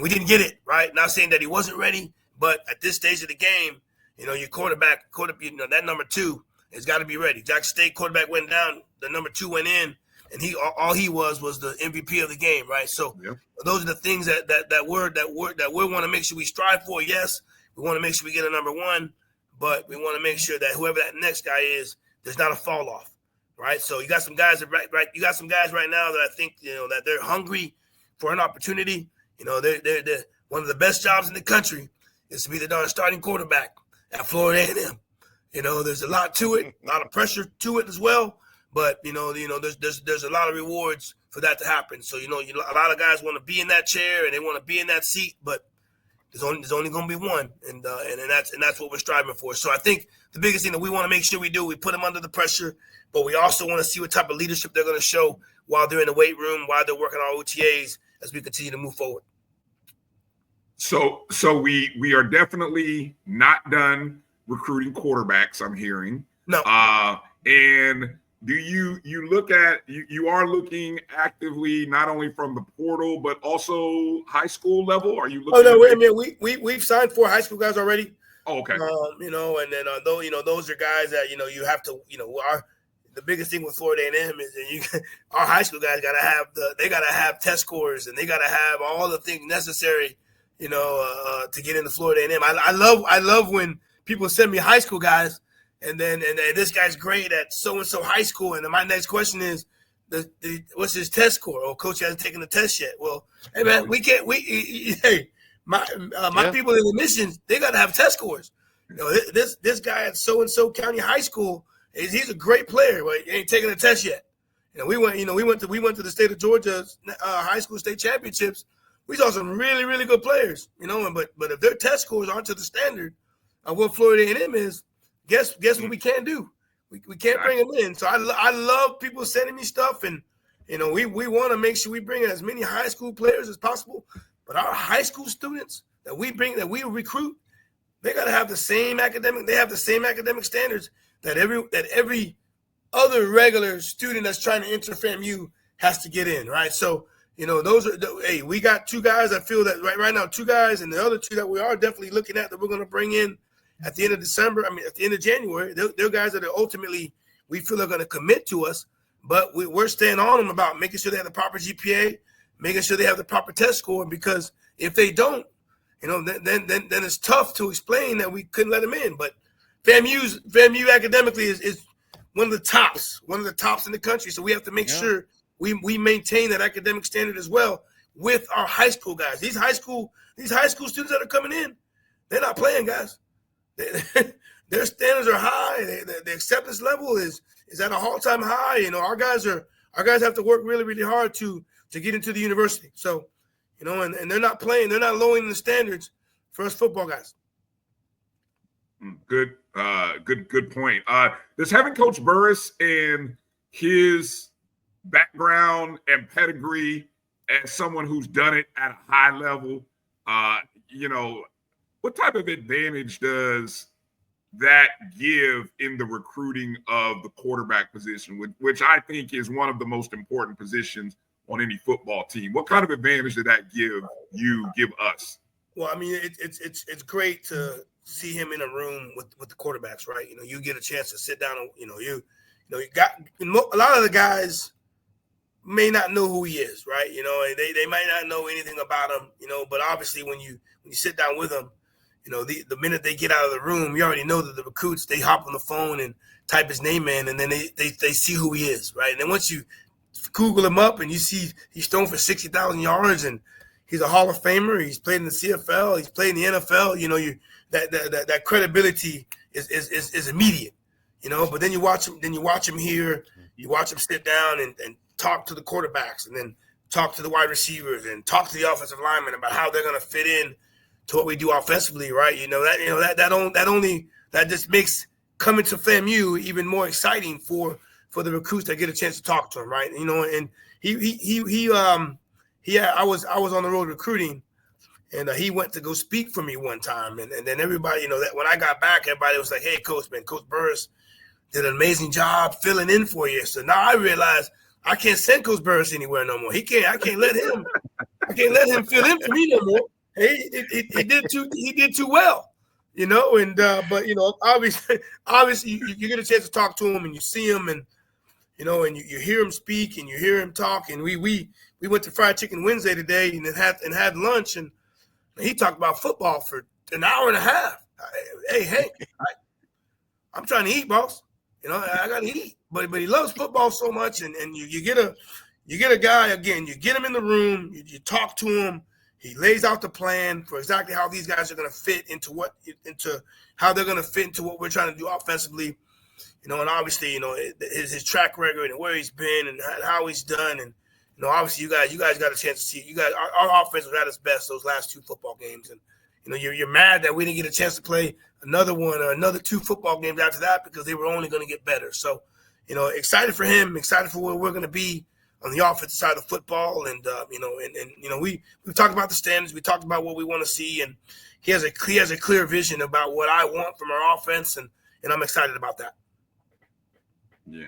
we didn't get it, right? Not saying that he wasn't ready. But at this stage of the game, your quarterback, that number two has got to be ready. Jackson State quarterback went down, the number two went in, and all he was the MVP of the game, right? So Those are the things that we want to make sure we strive for. Yes, we want to make sure we get a number one, but we want to make sure that whoever that next guy is, there's not a fall off, right? So you got some guys you got some guys right now that I think that they're hungry for an opportunity. They're one of the best jobs in the country. Is to be the darn starting quarterback at Florida A&M. There's a lot to it, a lot of pressure to it as well. But there's a lot of rewards for that to happen. So a lot of guys want to be in that chair and they want to be in that seat, but There's only going to be one, and that's what we're striving for. So I think the biggest thing that we want to make sure we do, we put them under the pressure, but we also want to see what type of leadership they're going to show while they're in the weight room, while they're working on OTAs, as we continue to move forward. So we are definitely not done recruiting quarterbacks, I'm hearing. No. And do you look at you are looking actively not only from the portal but also high school level? Are you looking? Oh no, wait a minute. We've signed 4 high school guys already. Oh, okay. And then those are guys that you have to the biggest thing with Florida A&M is that our high school guys gotta have test scores, and they gotta have all the things necessary to get into Florida A&M. I love when people send me high school guys, and then this guy's great at so and so high school, and then my next question is, what's his test score? Oh, coach hasn't taken the test yet. Well, hey man, my people in admissions, they got to have test scores. This guy at so and so county high school, he's a great player, but he ain't taking the test yet. We went to the state of Georgia's high school state championships. We saw some really, really good players, but if their test scores aren't to the standard of what Florida A&M is, guess what we can't do? We can't bring them in. So I love people sending me stuff, and we want to make sure we bring in as many high school players as possible. But our high school students that we recruit, they got to have the same academic. They have the same academic standards that every other regular student that's trying to enter FAMU has to get in, right? So. Those are we got 2 guys. I feel that right now, 2 guys, and the other 2 that we are definitely looking at that we're going to bring in at the end of December. At the end of January, they're guys that are ultimately we feel are going to commit to us, but we're staying on them about making sure they have the proper GPA, making sure they have the proper test score, because if they don't, then it's tough to explain that we couldn't let them in. But FAMU academically is one of the tops in the country, so we have to make sure we maintain that academic standard as well with our high school guys. These high school students that are coming in, they're not playing, guys. Their standards are high. The acceptance level is at an all-time high. Our guys have to work really, really hard to get into the university. So, and they're not playing. They're not lowering the standards for us football guys. Good point. Does having Coach Burris and his background and pedigree as someone who's done it at a high level, what type of advantage does that give in the recruiting of the quarterback position, which I think is one of the most important positions on any football team? What kind of advantage did that give us? Well, it's great to see him in a room with the quarterbacks, right? You get a chance to sit down and you got a lot of the guys may not know who he is, right? They might not know anything about him, but obviously when you sit down with them, the minute they get out of the room, you already know that the recruits, they hop on the phone and type his name in, and then they see who he is, right? And then once you Google him up and you see he's thrown for 60,000 yards and he's a Hall of Famer, he's played in the CFL, he's played in the NFL, that credibility is immediate, but then you watch him here, you watch him sit down and talk to the quarterbacks, and then talk to the wide receivers, and talk to the offensive linemen about how they're going to fit in to what we do offensively, right? That just makes coming to FAMU even more exciting for the recruits that get a chance to talk to him, right? And I was on the road recruiting, and he went to go speak for me one time, and then everybody, that when I got back, everybody was like, "Hey, Coach Burris did an amazing job filling in for you." So now I realize I can't send Coach Burris anywhere no more. I can't let him fill in for me no more. Hey, he did too well, but obviously you get a chance to talk to him, and you see him, and and you hear him speak, and you hear him talk. And we went to Fried Chicken Wednesday today and had lunch, and he talked about football for an hour and a half. Hey, I'm trying to eat, boss. I got to eat. But he loves football so much, and you get a guy, again, you get him in the room, you talk to him, he lays out the plan for exactly how these guys are going to fit into how they're going to fit into what we're trying to do offensively, and obviously, his track record and where he's been and how he's done, and obviously you guys got a chance to see our offense was at its best those last 2 football games, and you're mad that we didn't get a chance to play another one or another 2 football games after that because they were only going to get better. So, excited for him, excited for where we're going to be on the offensive side of football. And, we've talked about the standards. We talked about what we want to see. And he has a clear vision about what I want from our offense. And I'm excited about that. Yeah.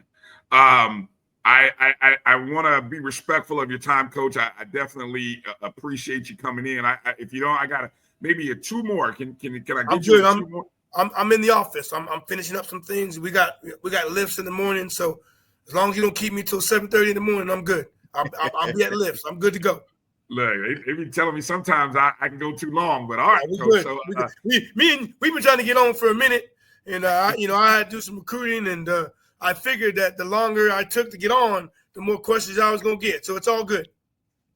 I want to be respectful of your time, Coach. I definitely appreciate you coming in. If you don't, I got maybe 2 more. Can I get you 2 more? I'm in the office. I'm finishing up some things. We got lifts in the morning, so as long as you don't keep me till 7:30 in the morning, I'm good. I'll be at lifts. I'm good to go. Look, they be telling me sometimes I can go too long, but all right, Coach. So we've been trying to get on for a minute, and I had to do some recruiting, and I figured that the longer I took to get on, the more questions I was gonna get. So it's all good.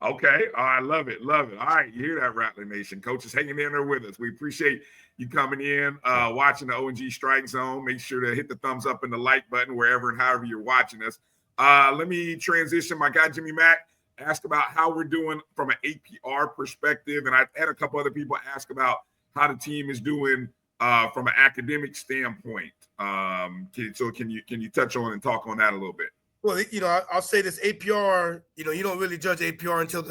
Okay. Oh, I love it. All right. You hear that, Rattler Nation. Coach is hanging in there with us. We appreciate you coming in, watching the O&G StrikeZone. Make sure to hit the thumbs up and the like button wherever and however you're watching us. Let me transition. My guy, Jimmy Mack, asked about how we're doing from an APR perspective. And I had a couple other people ask about how the team is doing from an academic standpoint. So can you touch on and talk on that a little bit? Well, I'll say this APR, you don't really judge APR until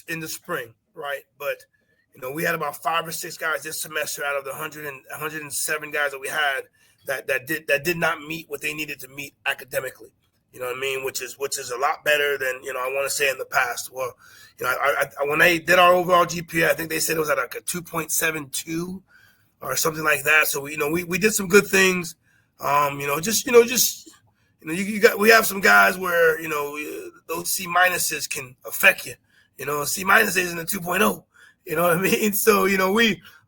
in the spring, right? But, we had about 5 or 6 guys this semester out of the 107 guys that we had that did not meet what they needed to meet academically. You know what I mean? Which is a lot better than, I want to say in the past. Well, when they did our overall GPA, I think they said it was at like a 2.72 or something like that. So, we did some good things. We have some guys where, those C minuses can affect you. C minus isn't a 2.0. You know what I mean? So,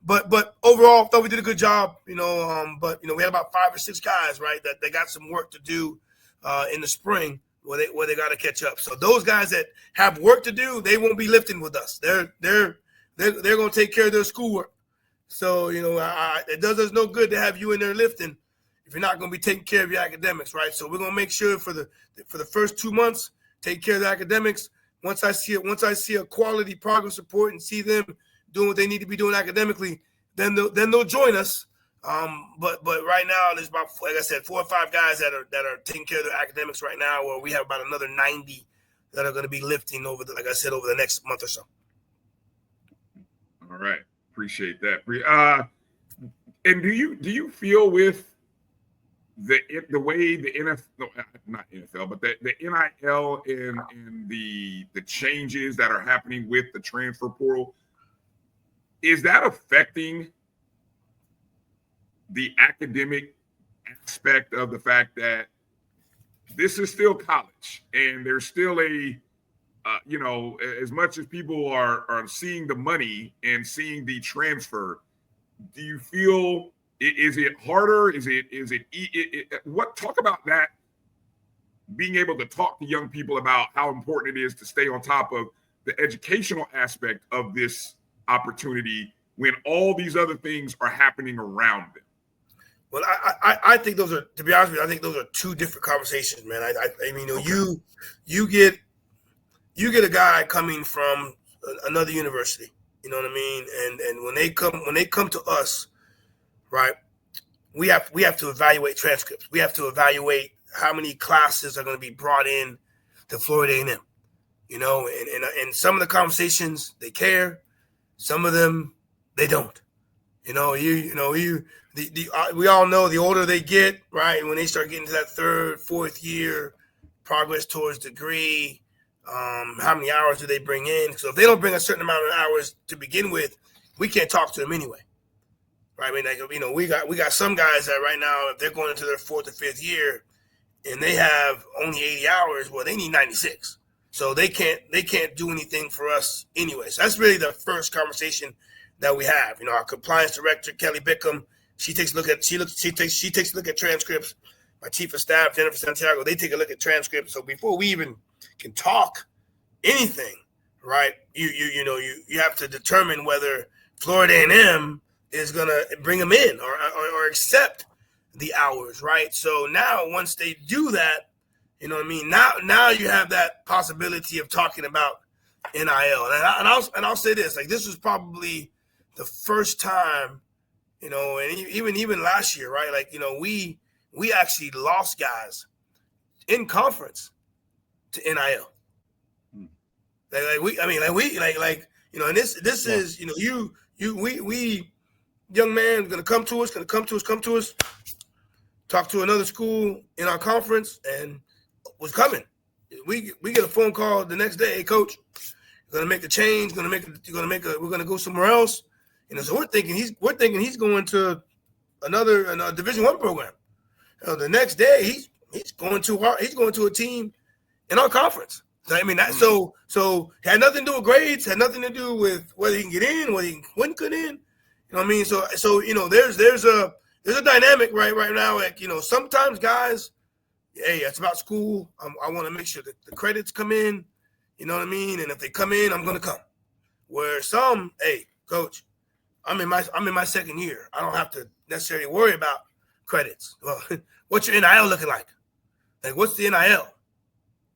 but overall, I thought we did a good job, but, we had about 5 or 6 guys, right, that they got some work to do in the spring where they got to catch up. So those guys that have work to do, they won't be lifting with us. They're going to take care of their schoolwork. So, it does us no good to have you in there lifting if you're not going to be taking care of your academics, right? So we're going to make sure for the first 2 months, take care of the academics. Once I see a quality progress report and see them doing what they need to be doing academically, then they'll join us. But right now there's about, like I said, 4 or 5 guys that are taking care of their academics right now, where we have about another 90 that are going to be lifting over the next month or so. All right, appreciate that. And do you feel with the way the not NFL, but the NIL and the changes that are happening with the transfer portal, is that affecting the academic aspect of the fact that this is still college and there's still as much as people are seeing the money and seeing the transfer, do you feel, is it harder? Talk about that, being able to talk to young people about how important it is to stay on top of the educational aspect of this opportunity when all these other things are happening around them. Well, I think those are, to be honest with you, I think those are 2 different conversations, man. I mean, okay. you get a guy coming from another university, you know what I mean? And when they come to us, right, we have to evaluate transcripts. We have to evaluate how many classes are going to be brought in to Florida A&M, and some of the conversations they care, some of them they don't. We all know the older they get, right, when they start getting to that 3rd, 4th year, progress towards degree, how many hours do they bring in? So if they don't bring a certain amount of hours to begin with, we can't talk to them anyway. Right? I mean, we got some guys that right now, if they're going into their 4th or 5th year and they have only 80 hours, well, they need 96. So they can't do anything for us anyway. So that's really the first conversation that we have. Our compliance director, Kelly Bickham, she takes a look at transcripts. My chief of staff, Jennifer Santiago, they take a look at transcripts. So before we even can talk anything, right, you have to determine whether Florida A&M is going to bring them in or accept the hours, right? So now once they do that, you know what I mean? Now you have that possibility of talking about NIL. And I'll say this, like, this was probably the first time, and even last year, right? Like, we actually lost guys in conference to NIL. And this is, we young man gonna come to us, talk to another school in our conference, and was coming. We get a phone call the next day, hey, coach, we're gonna make the change, we're gonna go somewhere else. So we're thinking he's going to another Division I program. The next day he's going to a team in our conference. So it had nothing to do with grades, had nothing to do with whether he can get in, whether he wouldn't get in. You know what I mean? So there's a dynamic right now. Like, sometimes guys, hey, it's about school. I want to make sure that the credits come in. You know what I mean? And if they come in, I'm gonna come. Where some, hey, coach, I'm in my second year. I don't have to necessarily worry about credits. Well, what's your NIL looking like? Like, what's the NIL?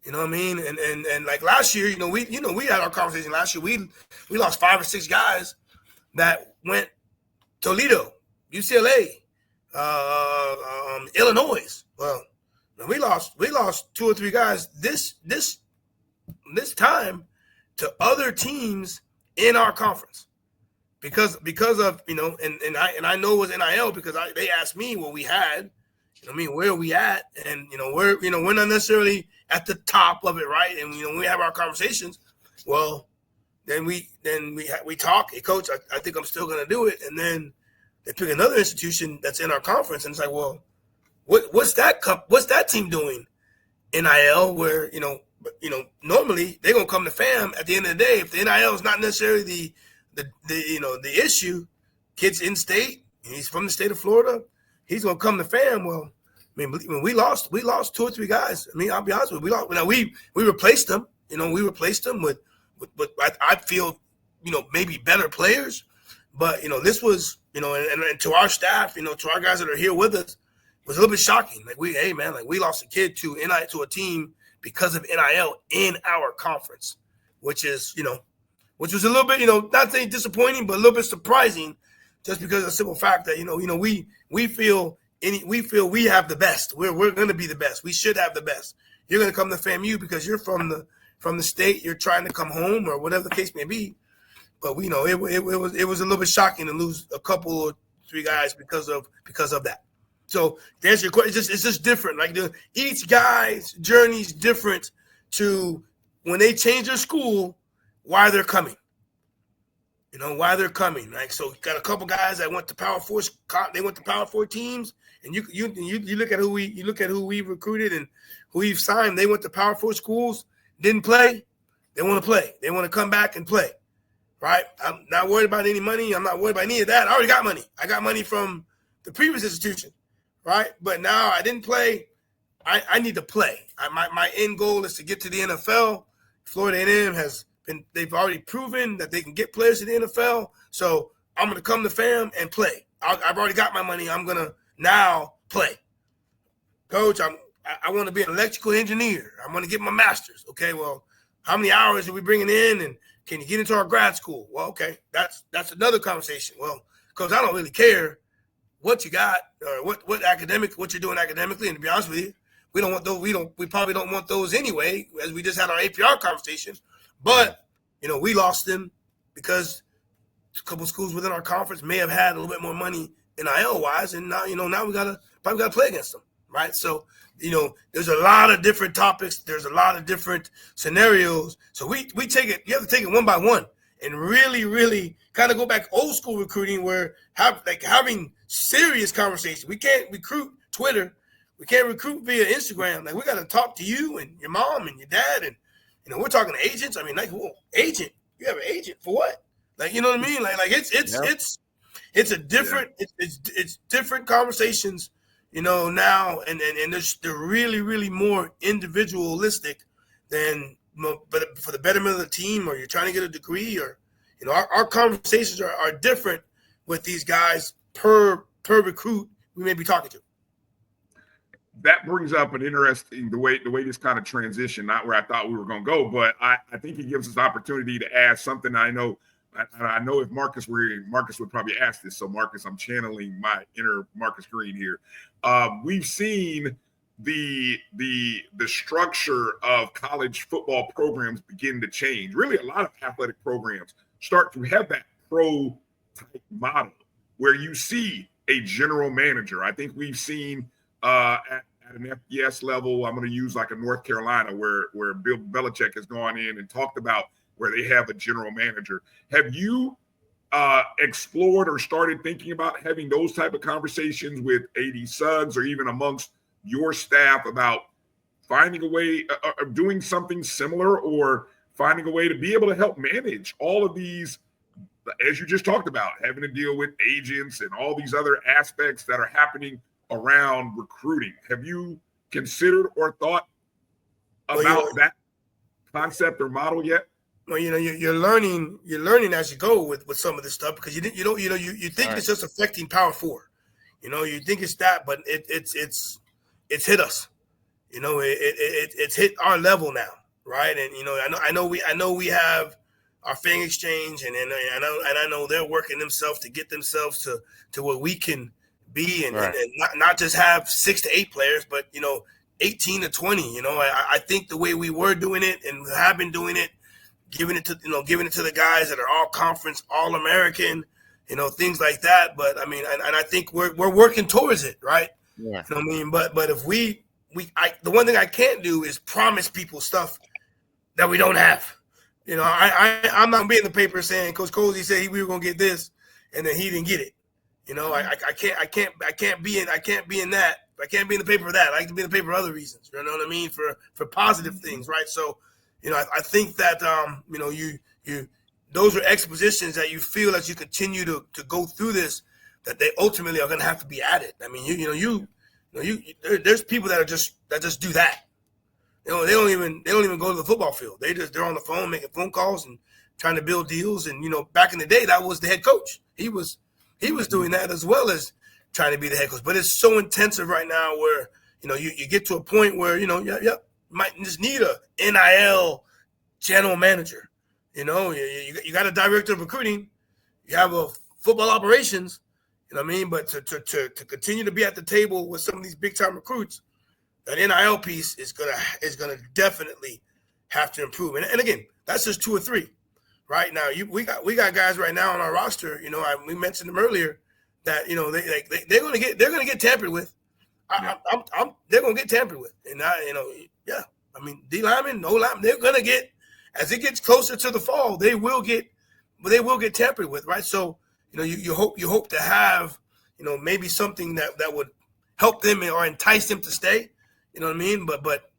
You know what I mean? And like last year, we had our conversation last year. We lost 5 or 6 guys that went Toledo, UCLA, Illinois. Well, we lost 2 or 3 guys this time to other teams in our conference because of and I know it was NIL because they asked me what we had. Where are we at? And we're not necessarily at the top of it, right? And when we have our conversations, well, then we talk. Hey, coach, I think I'm still gonna do it. And then they pick another institution that's in our conference, and it's like, well, what's that team doing? NIL, where normally they're gonna come to FAM at the end of the day. If the NIL is not necessarily the issue, kid's in state, he's from the state of Florida. He's gonna come to FAM. Well, when we lost 2 or 3 guys. I'll be honest with you. We replaced them. We replaced them with I feel maybe better players. But this was and to our staff, to our guys that are here with us, was a little bit shocking. Like we lost a kid to a team because of NIL in our conference, which was a little bit not saying disappointing, but a little bit surprising. Just because of the simple fact that we feel we have the best. We're going to be the best. We should have the best. You're going to come to FAMU because you're from the state. You're trying to come home or whatever the case may be. But it was a little bit shocking to lose a couple or 3 guys because of that. So to answer your question, it's just different. Like each guy's journey is different to when they change their school, why they're coming. Why they're coming. Like, so got a couple guys that went to Power 4. They went to Power 4 teams, and you look at who we recruited and who we've signed. They went to Power 4 schools, didn't play. They want to play. They want to come back and play. Right? I'm not worried about any money. I'm not worried about any of that. I already got money. I got money from the previous institution. Right? But now I didn't play. I need to play. My end goal is to get to the NFL. Florida A&M they've already proven that they can get players to the NFL. So I'm going to come to FAM and play. I've already got my money. I'm going to now play. Coach, I want to be an electrical engineer. I want to get my master's. Okay, well, how many hours are we bringing in? And can you get into our grad school? Well, okay, that's another conversation. Well, Coach, I don't really care what you got or what you're doing academically. And to be honest with you, we don't want those. We probably don't want those anyway, as we just had our APR conversation. But, we lost them because a couple schools within our conference may have had a little bit more money NIL-wise, and now, now we probably got to play against them, right? So, there's a lot of different topics. There's a lot of different scenarios. So we take it. You have to take it one by one and really, really kind of go back old school recruiting where having serious conversations. We can't recruit Twitter. We can't recruit via Instagram. Like, we got to talk to you and your mom and your dad and we're talking to agents. Agent. You have an agent for what? Like, you know what I mean? Like it's a different. It's different conversations. Now and they're really, really more individualistic than. But for the betterment of the team, or you're trying to get a degree, or our conversations are different with these guys per recruit we may be talking to. That brings up an interesting the way this kind of transition, not where I thought we were going to go, but I think it gives us opportunity to ask something I know I know if Marcus were here, Marcus would probably ask this. So Marcus, I'm channeling my inner Marcus Green here. We've seen the structure of college football programs begin to change. Really, a lot of athletic programs start to have that pro type model where you see a general manager. I think we've seen at an FBS level, I'm going to use like a North Carolina where Bill Belichick has gone in and talked about where they have a general manager. Have you explored or started thinking about having those type of conversations with AD Suggs or even amongst your staff about finding a way of doing something similar or finding a way to be able to help manage all of these, as you just talked about, having to deal with agents and all these other aspects that are happening around recruiting? Have you considered or thought about that concept or model yet? Well, you're learning as you go with some of this stuff, because you think it's just affecting Power 4. You think it's that, but it's hit us. It's hit our level now, right? And I know we have our fan exchange, and I know they're working themselves to get themselves to where we can be, and not just have 6 to 8 players, but 18 to 20. I think the way we were doing it and have been doing it, giving it to the guys that are all conference, all American, things like that. But I mean, and I think we're working towards it, right? Yeah. You know what I mean? But if the one thing I can't do is promise people stuff that we don't have. I'm not gonna be in the paper saying Coach Colzie said we were gonna get this, and then he didn't get it. I can't be in that. I can't be in the paper for that. I like to be in the paper for other reasons. You know what I mean? For positive things, right? So, I think that you those are expositions that you feel that you continue to go through this, that they ultimately are going to have to be added. I mean, there's people that just do that. They don't even go to the football field. They're on the phone making phone calls and trying to build deals. And back in the day, that was the head coach. He was doing that as well as trying to be the head coach. But it's so intensive right now where you get to a point where you might just need a NIL general manager. You got a director of recruiting, you have a football operations. You know what I mean? But to continue to be at the table with some of these big time recruits, that NIL piece is gonna definitely have to improve. And again, that's just 2 or 3. Right now, we got guys right now on our roster. We mentioned them earlier that they're gonna get tampered with. They're gonna get tampered with, and I mean, D linemen, no linemen, they're gonna get, as it gets closer to the fall, they will get tampered with, right? So you hope to have maybe something that would help them or entice them to stay. You know what I mean? But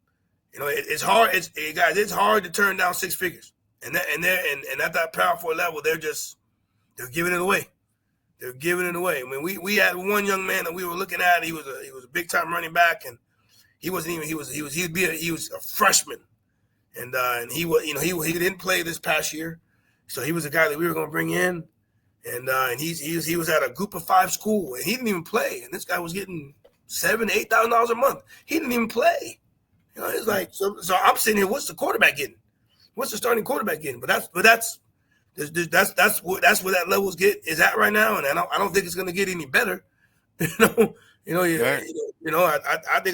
it's hard. It's hard to turn down 6 figures, and at that Power 4 level, they're giving it away. They're giving it away. I mean, we had one young man that we were looking at. He was a big time running back, and he wasn't even. He was a freshman, and he didn't play this past year, so he was a guy that we were going to bring in, and he was at a Group of 5 school, and he didn't even play, and this guy was getting $7,000-8,000 a month. He didn't even play. It's like so I'm sitting here. What's the quarterback getting? What's the starting quarterback getting? But that's where that levels is at right now, and I don't think it's going to get any better. I think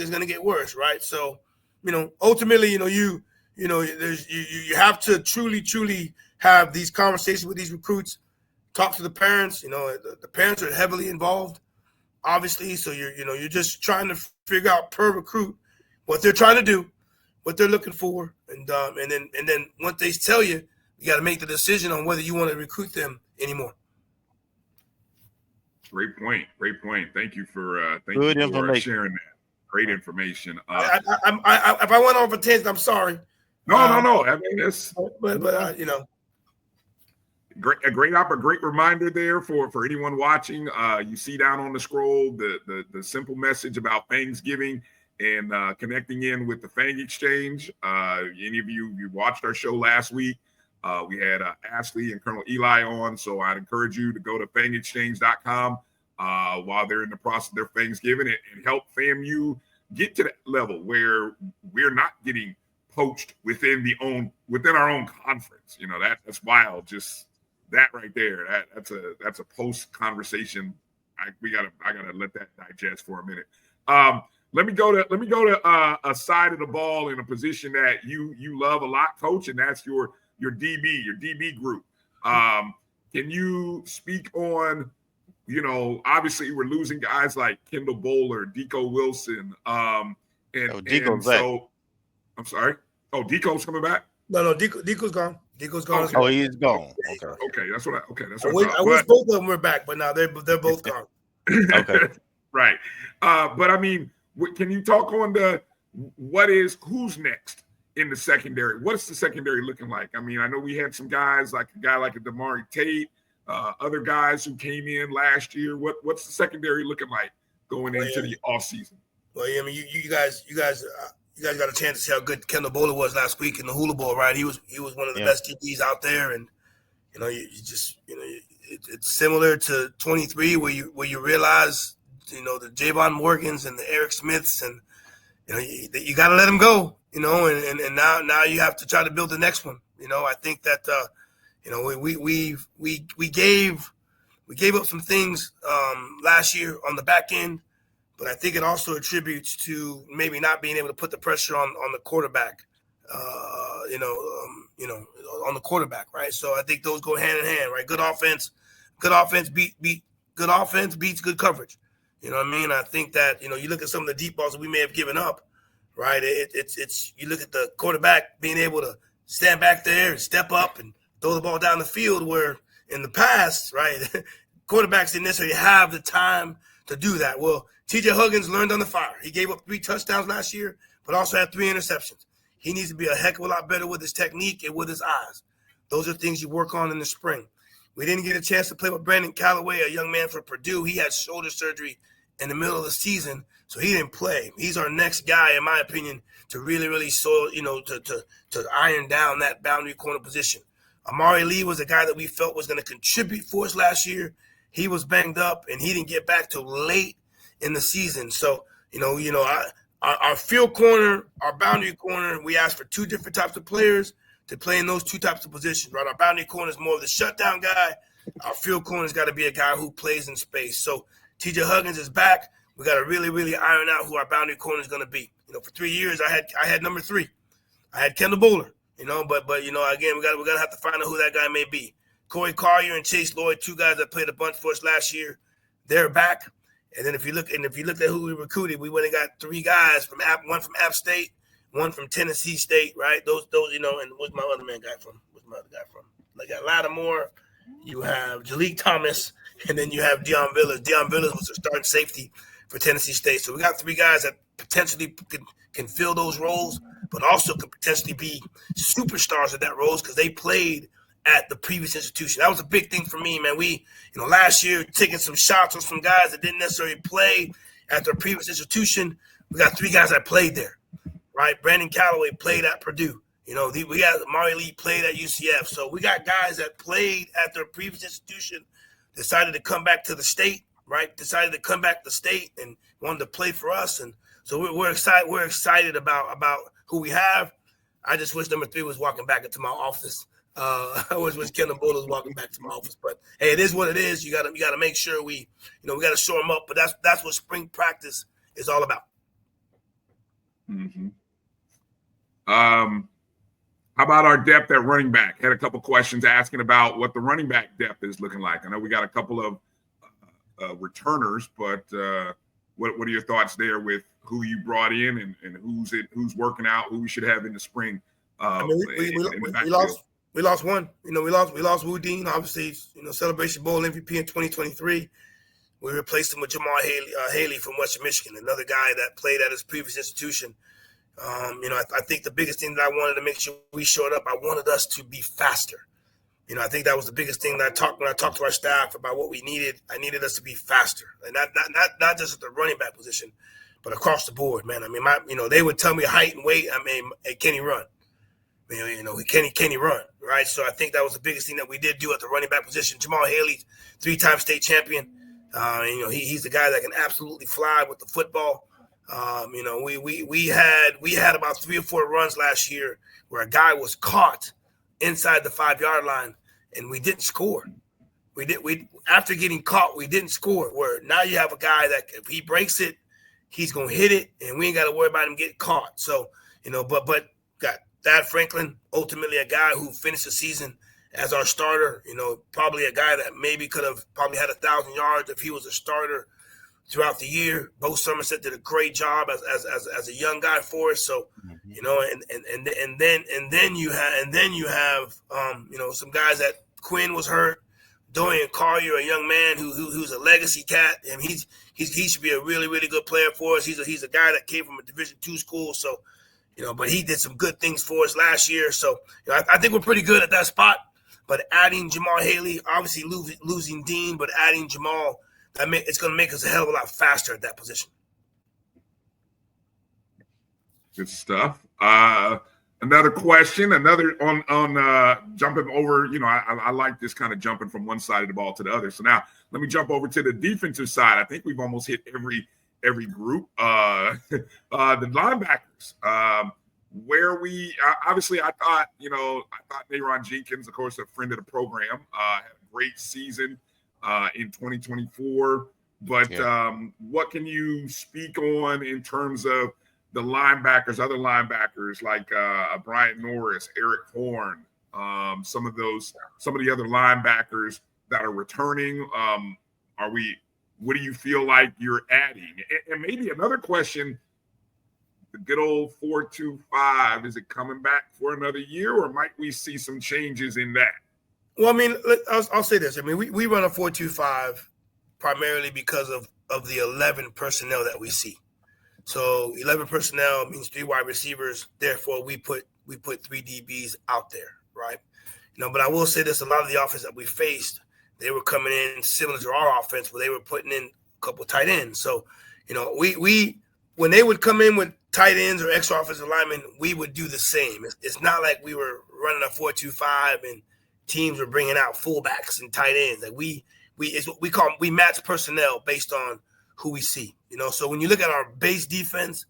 it's going to get worse, right? So, ultimately, you have to truly have these conversations with these recruits, talk to the parents. The parents are heavily involved, obviously. So you're just trying to figure out per recruit what they're trying to do, what they're looking for, and then once they tell you, you got to make the decision on whether you want to recruit them anymore. Great point. Thank you for sharing that. Great information. If I went on for 10, I'm sorry. No. I mean, it's a great reminder there for anyone watching. You see down on the scroll the simple message about Thanksgiving and connecting in with the Fang Exchange. Any of you watched our show last week? We had Ashley and Colonel Eli on, so I'd encourage you to go to fangexchange.com while they're in the process of their Thanksgiving and help FAMU get to that level where we're not getting poached within our own conference. That's wild. Just that right there, that's a post conversation. I gotta let that digest for a minute. Let me go to a side of the ball in a position that you love a lot, Coach, and that's your DB group. Can you speak on, obviously we're losing guys like Kendall Bowler, Deco Wilson, and so I'm sorry. Oh, Deco's coming back? No, Deco's gone. Deco's gone. Okay. Oh, he's gone. Okay, that's what I wish both of them were back, but now they're both gone. Okay. Right. But I mean, can you talk on who's next in the secondary? What's the secondary looking like? I mean, I know we had some guys like a Damari Tate, other guys who came in last year. What's the secondary looking like going into the offseason? Well, I mean, you guys got a chance to see how good Kendall Bowler was last week in the Hula Bowl, right? He was one of the best DBs out there, and it's similar to 23 where you realize the Javon Morgans and the Eric Smiths, and you got to let them go, and now you have to try to build the next one. I think that we gave up some things last year on the back end. But I think it also attributes to maybe not being able to put the pressure on the quarterback, on the quarterback, right? So I think those go hand in hand, right? Good offense beats good coverage. You know what I mean? I think that you look at some of the deep balls that we may have given up, right? It's you look at the quarterback being able to stand back there and step up and throw the ball down the field, where in the past, right, quarterbacks didn't necessarily have the time to do that. Well, TJ Huggins learned on the fire. He gave up 3 touchdowns last year, but also had 3 interceptions. He needs to be a heck of a lot better with his technique and with his eyes. Those are things you work on in the spring. We didn't get a chance to play with Brandon Callaway, a young man from Purdue. He had shoulder surgery in the middle of the season, so he didn't play. He's our next guy, in my opinion, to really to iron down that boundary corner position. Amari Lee was a guy that we felt was going to contribute for us last year. He was banged up, and he didn't get back till late in the season. So, our field corner, our boundary corner, we asked for 2 different types of players to play in those 2 types of positions, right? Our boundary corner is more of the shutdown guy. Our field corner's got to be a guy who plays in space. So TJ Huggins is back. We got to really, really iron out who our boundary corner is going to be. For 3 years, I had number 3. I had Kendall Bowler, but again, we're gonna have to find out who that guy may be. Corey Collier and Chase Lloyd, 2 guys that played a bunch for us last year, they're back. And then if you looked at who we recruited, we went and got 3 guys one from App State, one from Tennessee State, right? Those, and where's my other man guy from? Like got Lattimore, you have Jalik Thomas, and then you have Deion Villers. Deion Villers was a starting safety for Tennessee State. So we got 3 guys that potentially can fill those roles, but also could potentially be superstars at that roles because they played at the previous institution. That was a big thing for me, man. We, last year taking some shots on some guys that didn't necessarily play at their previous institution. We got 3 guys that played there, right? Brandon Callaway played at Purdue. We got Amari Lee played at UCF. So we got guys that played at their previous institution, decided to come back to the state, right? Decided to come back to the state and wanted to play for us. And so we're excited. We're excited about who we have. I just wish number 3 was walking back into my office. I wish Kendall Bowler was walking back to my office, but hey, it is what it is. You gotta make sure we gotta show them up. But that's what spring practice is all about. Mm-hmm. How about our depth at running back? Had a couple questions asking about what the running back depth is looking like. I know we got a couple of returners, but what are your thoughts there with who you brought in and who's working out, who we should have in the spring? We lost one. We lost Wu Dean, obviously, Celebration Bowl MVP in 2023. We replaced him with Jamal Haley from Western Michigan, another guy that played at his previous institution. I think the biggest thing that I wanted to make sure we showed up, I wanted us to be faster. I think that was the biggest thing that when I talked to our staff about what we needed. I needed us to be faster, and not just at the running back position, but across the board, man. I mean, they would tell me height and weight. I mean, hey, can he run? Can he run, right? So I think that was the biggest thing that we did do at the running back position. Jamal Haley, 3-time state champion. He's the guy that can absolutely fly with the football. We had about 3 or 4 runs last year where a guy was caught inside the 5-yard line, and we didn't score. We after getting caught, we didn't score. Where now you have a guy that if he breaks it, he's gonna hit it, and we ain't got to worry about him getting caught. So but got Thad Franklin, ultimately a guy who finished the season as our starter. Probably a guy that maybe could have probably had 1,000 yards if he was a starter throughout the year. Bo Somerset did a great job as a young guy for us. So and then you have some guys that Quinn was hurt. Dorian Collier, a young man who's a legacy cat, and he should be a really, really good player for us. He's a guy that came from a Division II school, so but he did some good things for us last year. So I think we're pretty good at that spot. But adding Jamal Haley, obviously losing Dean, but adding Jamal, it's going to make us a hell of a lot faster at that position. Good stuff. Another question, on jumping over, I like this kind of jumping from one side of the ball to the other. So now let me jump over to the defensive side. I think we've almost hit every group. The linebackers, where we obviously I thought Nayron Jenkins, of course, a friend of the program, had a great season in 2024. But what can you speak on in terms of the linebackers, other linebackers like Brian Norris, Eric Horn, some of the other linebackers that are returning? What do you feel like you're adding? And maybe another question, the good old 4-2-5, is it coming back for another year, or might we see some changes in that? Well, I mean, I'll say this. I mean, we run a 4-2-5 primarily because of the 11 personnel that we see. So 11 personnel means 3 wide receivers. Therefore, we put 3 DBs out there, right? But I will say this: a lot of the offense that we faced, they were coming in similar to our offense, where they were putting in a couple of tight ends. So, we when they would come in with tight ends or extra offensive linemen, we would do the same. It's not like we were running a 4-2-5 and teams were bringing out fullbacks and tight ends. Like it's what we match personnel based on who we see. So when you look at our base defense,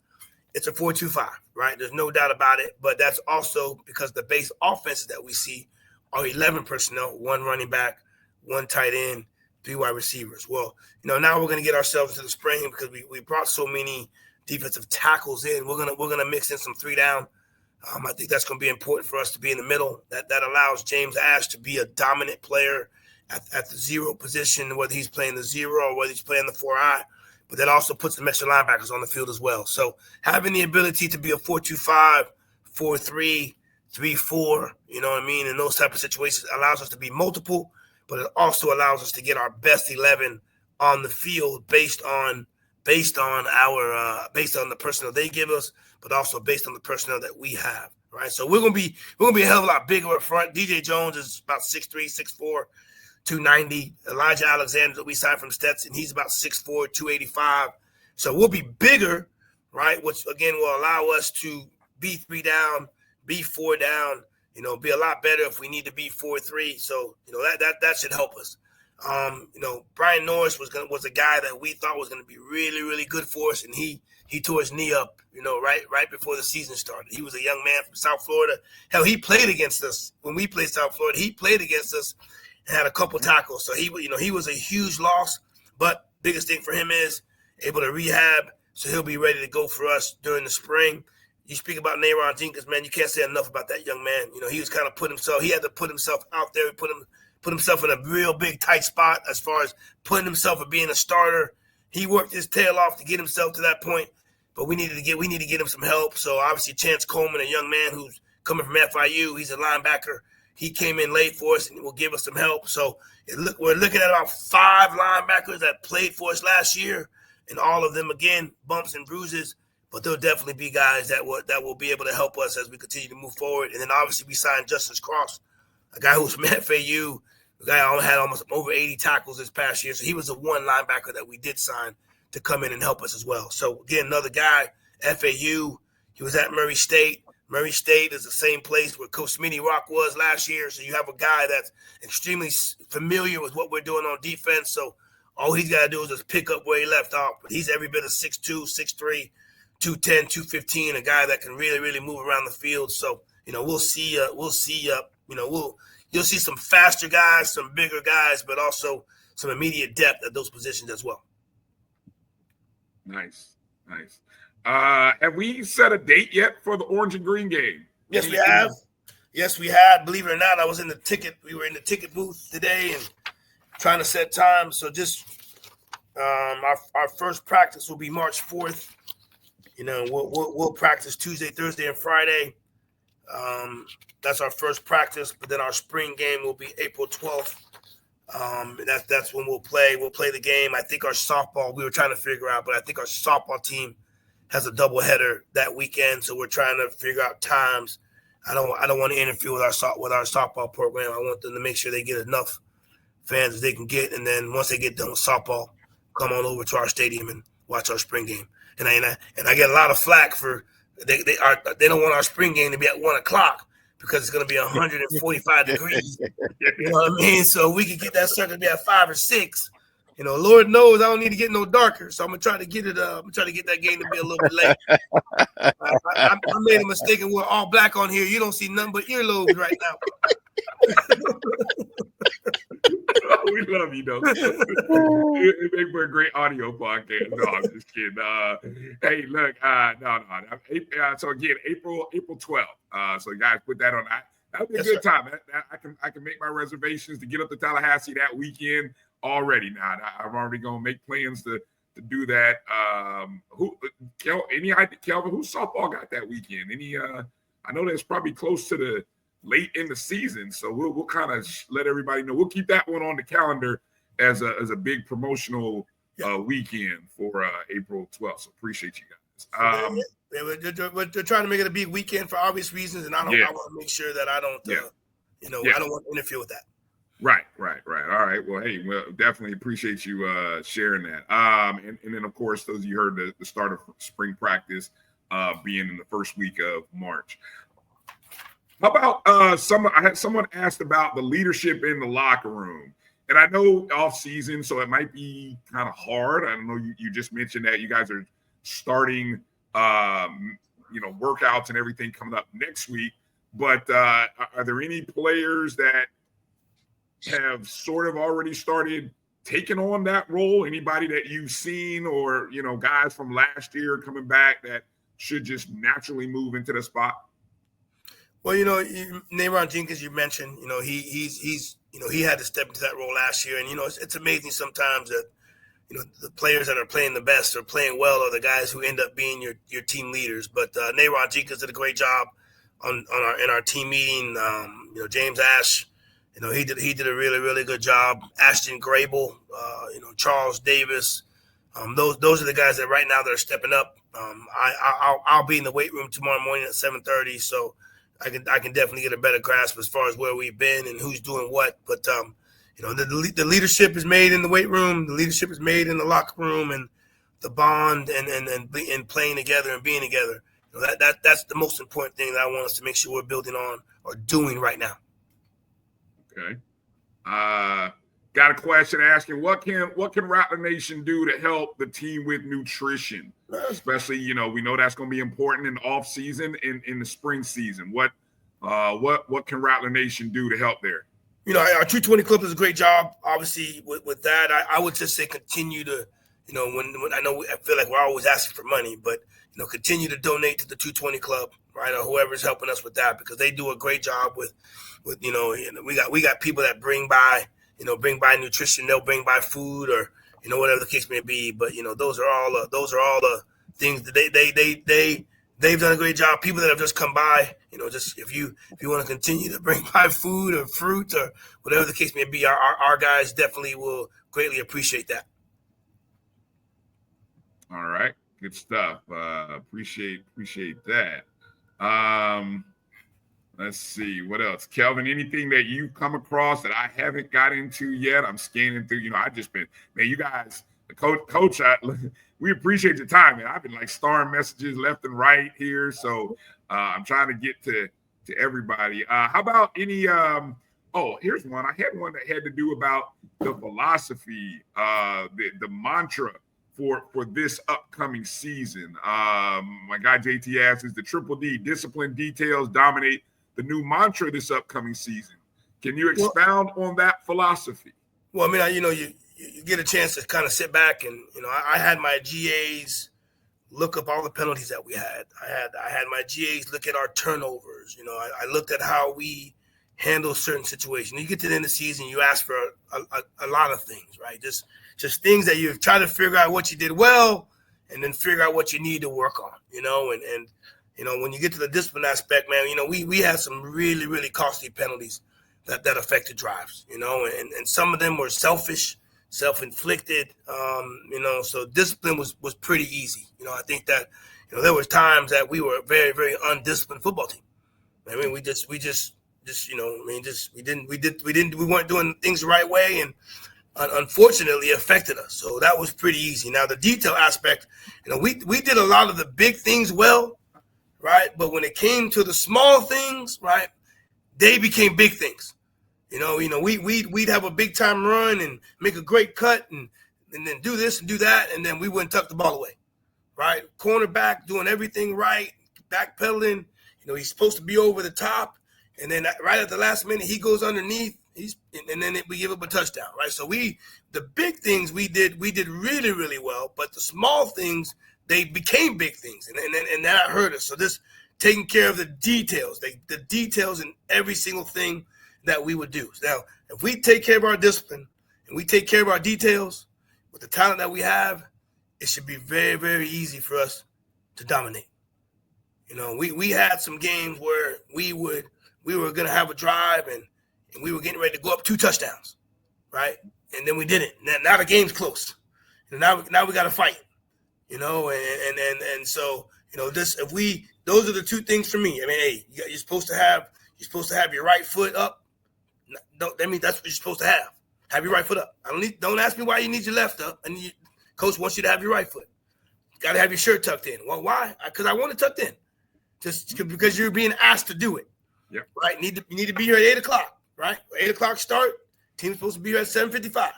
it's a 4-2-5, right? There's no doubt about it. But that's also because the base offenses that we see are 11 personnel, 1 running back, 1 tight end, 3 wide receivers. Well, now we're going to get ourselves into the spring because we brought so many defensive tackles in. We're gonna mix in some 3 down. I think that's going to be important for us to be in the middle. That allows James Ash to be a dominant player at the 0 position, whether he's playing the 0 or whether he's playing the 4-eye. But that also puts some extra linebackers on the field as well. So having the ability to be a 4-2-5, 4-3, 3-4, in those type of situations allows us to be multiple, but it also allows us to get our best 11 on the field based on the personnel they give us, but also based on the personnel that we have, right? So we're gonna be a hell of a lot bigger up front. DJ Jones is about 6'3", 6'4", 290. Elijah Alexander that we signed from Stetson, he's about 6'4", 285. So we'll be bigger, right? Which again will allow us to be 3 down, be 4 down. Be a lot better if we need to be 4-3. So that should help us. Brian Norris was a guy that we thought was going to be really, really good for us, and he tore his knee up, right before the season started. He was a young man from South Florida. Hell, he played against us when we played South Florida. He played against us and had a couple tackles. So he was a huge loss. But biggest thing for him is able to rehab, so he'll be ready to go for us during the spring. You speak about Nayron Jenkins, man. You can't say enough about that young man. He was kind of he had to put himself out there, put himself in a real big tight spot as far as putting himself and being a starter. He worked his tail off to get himself to that point, but we need to get him some help. So obviously Chance Coleman, a young man who's coming from FIU, he's a linebacker. He came in late for us and will give us some help. So we're looking at about 5 linebackers that played for us last year, and all of them, again, bumps and bruises, but they'll definitely be guys that will be able to help us as we continue to move forward. And then obviously we signed Justice Cross, a guy who's from FAU. The guy had almost over 80 tackles this past year. So he was the 1 linebacker that we did sign to come in and help us as well. So, again, another guy, FAU. He was at Murray State. Murray State is the same place where Coach Smitty Rock was last year. So you have a guy that's extremely familiar with what we're doing on defense. So all he's got to do is just pick up where he left off. But he's every bit of 6'2", 6'3", 210, 215, a guy that can really, really move around the field. So, we'll see. you'll see some faster guys, some bigger guys, but also some immediate depth at those positions as well. Nice. Have we set a date yet for the orange and green game? Yes, we have. Yes, we have. Believe it or not, we were in the ticket booth today and trying to set time. So just our first practice will be March 4th. We'll practice Tuesday, Thursday, and Friday. That's our first practice, but then our spring game will be April 12th. That's when we'll play. We'll play the game. I think our softball, we were trying to figure out, but I think our softball team has a doubleheader that weekend, so we're trying to figure out times. I don't want to interfere with our softball program. I want them to make sure they get enough fans as they can get, and then once they get done with softball, come on over to our stadium and watch our spring game. And I get a lot of flack for they don't want our spring game to be at 1:00 because it's going to be 145 degrees. You know what I mean? So we can get that sucker to be at 5 or 6. Lord knows I don't need to get no darker. So I'm gonna try to get it. I'm trying to get that game to be a little bit late. I made a mistake and we're all black on here. You don't see nothing but earlobes right now. We love you, though. It makes for a great audio podcast. No, I'm just kidding. Hey, look, no. So again, April 12th. So guys, put that on. That'll be a good time. I can make my reservations to get up to Tallahassee that weekend already. Now I'm already gonna make plans to do that. Any idea, Kelvin? Who softball got that weekend? I know that's probably close to the late in the season, so we'll kind of let everybody know. We'll keep that one on the calendar as a big promotional weekend for April 12th. So appreciate you guys. They're trying to make it a big weekend for obvious reasons, and I want to make sure that I don't, I don't want to interfere with that. Right. All right. Well, hey, definitely appreciate you sharing that. And then, of course, those of you heard the start of spring practice being in the first week of March. How about someone asked about the leadership in the locker room. And I know off season, so it might be kind of hard. I don't know. You just mentioned that you guys are starting, workouts and everything coming up next week. But are there any players that have sort of already started taking on that role? Anybody that you've seen or, guys from last year coming back that should just naturally move into the spot? Well, Nayron Jenkins, you mentioned, he had to step into that role last year. And, it's amazing sometimes that, the players that are playing the best or playing well are the guys who end up being your team leaders. But Nayron Jenkins did a great job in our team meeting. James Ash, he did a really, really good job. Ashton Grable, Charles Davis. Those are the guys that right now that are stepping up. I'll be in the weight room tomorrow morning at 7:30. So I can definitely get a better grasp as far as where we've been and who's doing what. But the leadership is made in the weight room. The leadership is made in the locker room, and the bond and playing together and being together. That's the most important thing that I want us to make sure we're building on or doing right now. Okay. Got a question asking what can Rattler Nation do to help the team with nutrition? Especially, we know that's going to be important in the off season and in the spring season. What can Rattler Nation do to help there? Our 220 Club does a great job. Obviously, with that, I would just say continue to, when I feel like we're always asking for money, but continue to donate to the 220 Club, right, or whoever's helping us with that, because they do a great job with we got people that bring by nutrition. They'll bring by food or whatever the case may be. But those are all the things that they've done a great job. People that have just come by, just if you want to continue to bring by food or fruit or whatever the case may be, our guys definitely will greatly appreciate that. All right, good stuff. Appreciate that. Let's see what else, Kelvin. Anything that you've come across that I haven't got into yet? I'm scanning through. I just been, man. You guys, the coach. We appreciate your time, man. I've been like starring messages left and right here, so I'm trying to get to everybody. How about any? Here's one. I had one that had to do about the philosophy, the mantra for this upcoming season. My guy JT asks, is the triple D, discipline, details, dominate, the new mantra this upcoming season? Can you expound on that philosophy? Well, I mean, you get a chance to kind of sit back and, I had my GAs look up all the penalties that we had. I had my GAs look at our turnovers. I looked at how we handle certain situations. You get to the end of the season, you ask for a lot of things, right? Just things that you try to figure out what you did well and then figure out what you need to work on, and when you get to the discipline aspect, man, we had some really, really costly penalties that affected drives, and some of them were selfish, self-inflicted, so discipline was pretty easy. I think that, there was times that we were a very, very undisciplined football team. I mean, we weren't doing things the right way, and unfortunately it affected us. So that was pretty easy. Now the detail aspect, we did a lot of the big things well, right? But when it came to the small things, right, they became big things. We'd have a big time run and make a great cut and then do this and do that, and then we wouldn't tuck the ball away, right? Cornerback doing everything right, backpedaling. He's supposed to be over the top, and then right at the last minute he goes underneath. And then we give up a touchdown, right? So the big things we did really, really well, but the small things, they became big things, and that hurt us. So this taking care of the details, the details in every single thing that we would do. Now, if we take care of our discipline and we take care of our details with the talent that we have, it should be very, very easy for us to dominate. We had some games where we were going to have a drive and we were getting ready to go up 2 touchdowns, right? And then we didn't. Now the game's close. Now we got to fight, and so those are the 2 things for me. I mean, hey, you're supposed to have your right foot up. That means that's what you're supposed to have. Have your right foot up. Don't ask me why you need your left up. And coach wants you to have your right foot. Got to have your shirt tucked in. Well, why? Because I want it tucked in. Just because you're being asked to do it. Yep. Right. You need to be here at 8:00. Right? 8:00 start. Team's supposed to be here at 7:55.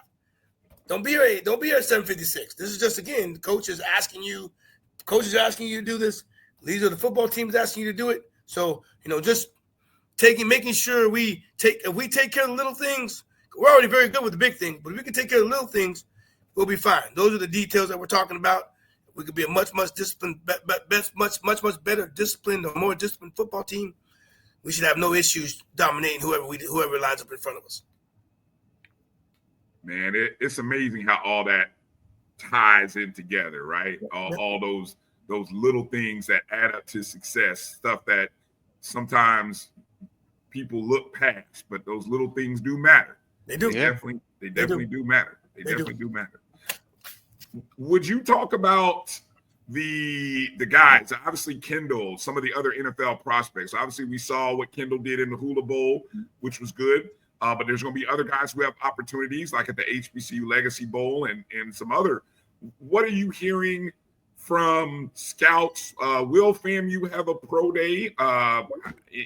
Don't be here at 7:56. This is just, again, coach is asking you to do this. These are the football teams asking you to do it. So, just making sure if we take care of the little things, we're already very good with the big things, but if we can take care of the little things, we'll be fine. Those are the details that we're talking about. We could be a much disciplined, much better disciplined, or more disciplined football team. We should have no issues dominating whoever lines up in front of us. Man, it's amazing how all that ties in together, right? All those little things that add up to success, stuff that sometimes people look past, but those little things do matter. They do. They definitely do matter. They definitely do matter. Would you talk about the guys, obviously Kendall, some of the other NFL prospects? Obviously, we saw what Kendall did in the Hula Bowl, which was good. But there's going to be other guys who have opportunities, like at the HBCU Legacy Bowl and some other. What are you hearing from scouts? Will FAMU have a pro day?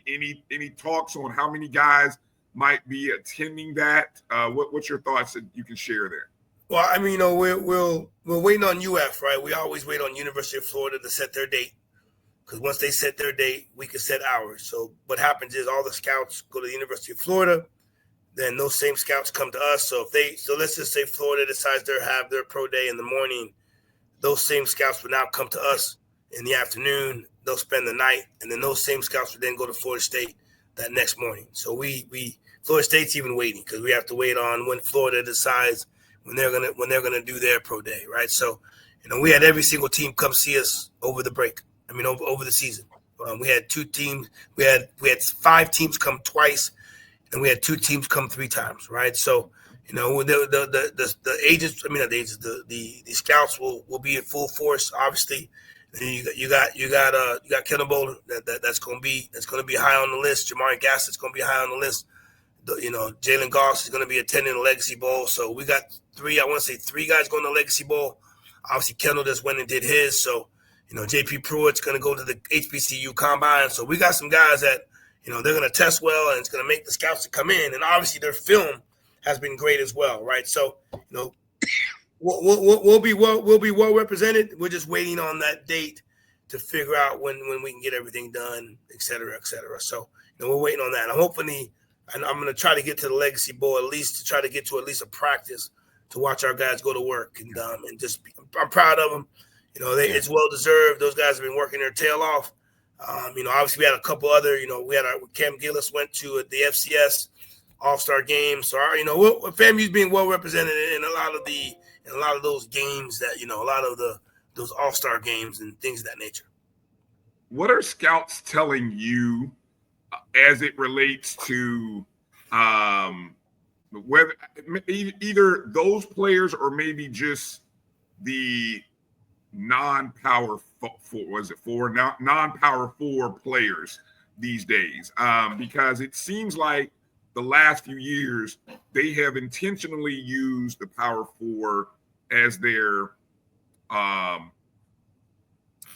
Any talks on how many guys might be attending that? What's your thoughts that you can share there? Well, I mean, we're waiting on UF, right? We always wait on University of Florida to set their date, because once they set their date, we can set ours. So what happens is all the scouts go to the University of Florida, then those same scouts come to us. So let's just say Florida decides to have their pro day in the morning, those same scouts will now come to us in the afternoon. They'll spend the night, and then those same scouts will then go to Florida State that next morning. So Florida State's even waiting, because we have to wait on when Florida decides when they're gonna do their pro day, right? So, we had every single team come see us over the break. I mean, over the season, we had 2 teams. We had 5 teams come twice, and we had 2 teams come 3 times, right? So, the agents, I mean, not the agents, the scouts will be in full force, obviously. And you got Kendall Bowler that's going to be high on the list. Jamari Gass is going to be high on the list. Jalen Goss is going to be attending the Legacy Bowl. So we got 3 guys going to the Legacy Bowl. Obviously, Kendall just went and did his. So, JP Pruitt's going to go to the HBCU Combine. So we got some guys that, they're going to test well, and it's going to make the scouts to come in. And obviously their film has been great as well, right? So, we'll be well represented. We're just waiting on that date to figure out when we can get everything done, et cetera, et cetera. So, we're waiting on that. I'm hoping and I'm going to try to get to the Legacy Bowl, at least to try to get to at least a practice to watch our guys go to work. And I'm proud of them. It's well deserved. Those guys have been working their tail off. Obviously we had a couple other, Cam Gillis went to the FCS All-Star game. So FAMU's being well represented in a lot of those games that, a lot of those All-Star games and things of that nature. What are scouts telling you as it relates to whether either those players or maybe just the non-power non-power 4 players these days? Because it seems like the last few years they have intentionally used the power 4 as their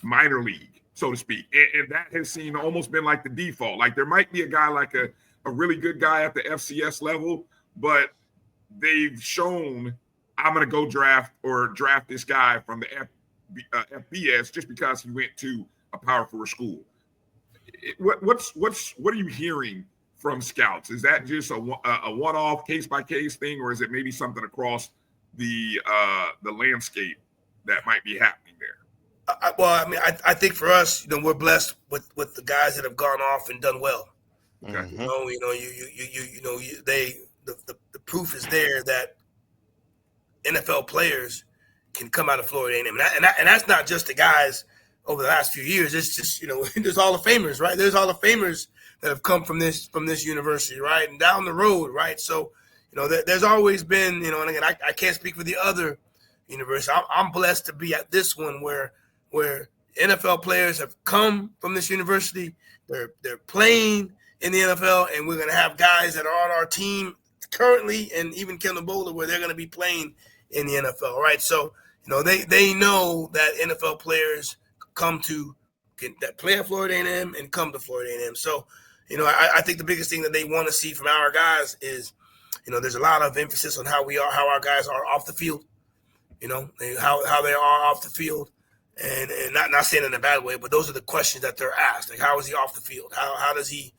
minor league, so to speak, and that has almost been like the default. Like there might be a guy like a really good guy at the FCS level, but they've shown I'm going to go draft this guy from the FBS just because he went to a Power 4 school. What are you hearing from scouts? Is that just a one-off, case-by-case thing, or is it maybe something across the landscape that might be happening there? I think for us, we're blessed with the guys that have gone off and done well. Okay. The proof is there that NFL players can come out of Florida A&M, and that's not just the guys over the last few years. It's just there's Hall of Famers, right? There's Hall of Famers that have come from this university, right, and down the road, right. So there's always been, and again, I can't speak for the other university. I'm blessed to be at this one where NFL players have come from this university. They're playing in the NFL, and we're going to have guys that are on our team currently, and even Kendall Bowler, where they're going to be playing in the NFL, right? So, they know that NFL players that play at Florida A&M and come to Florida A&M. So, I think the biggest thing that they want to see from our guys is, there's a lot of emphasis on how our guys are off the field, how they are off the field. And not saying in a bad way, but those are the questions that they're asked. Like, how is he off the field? How is he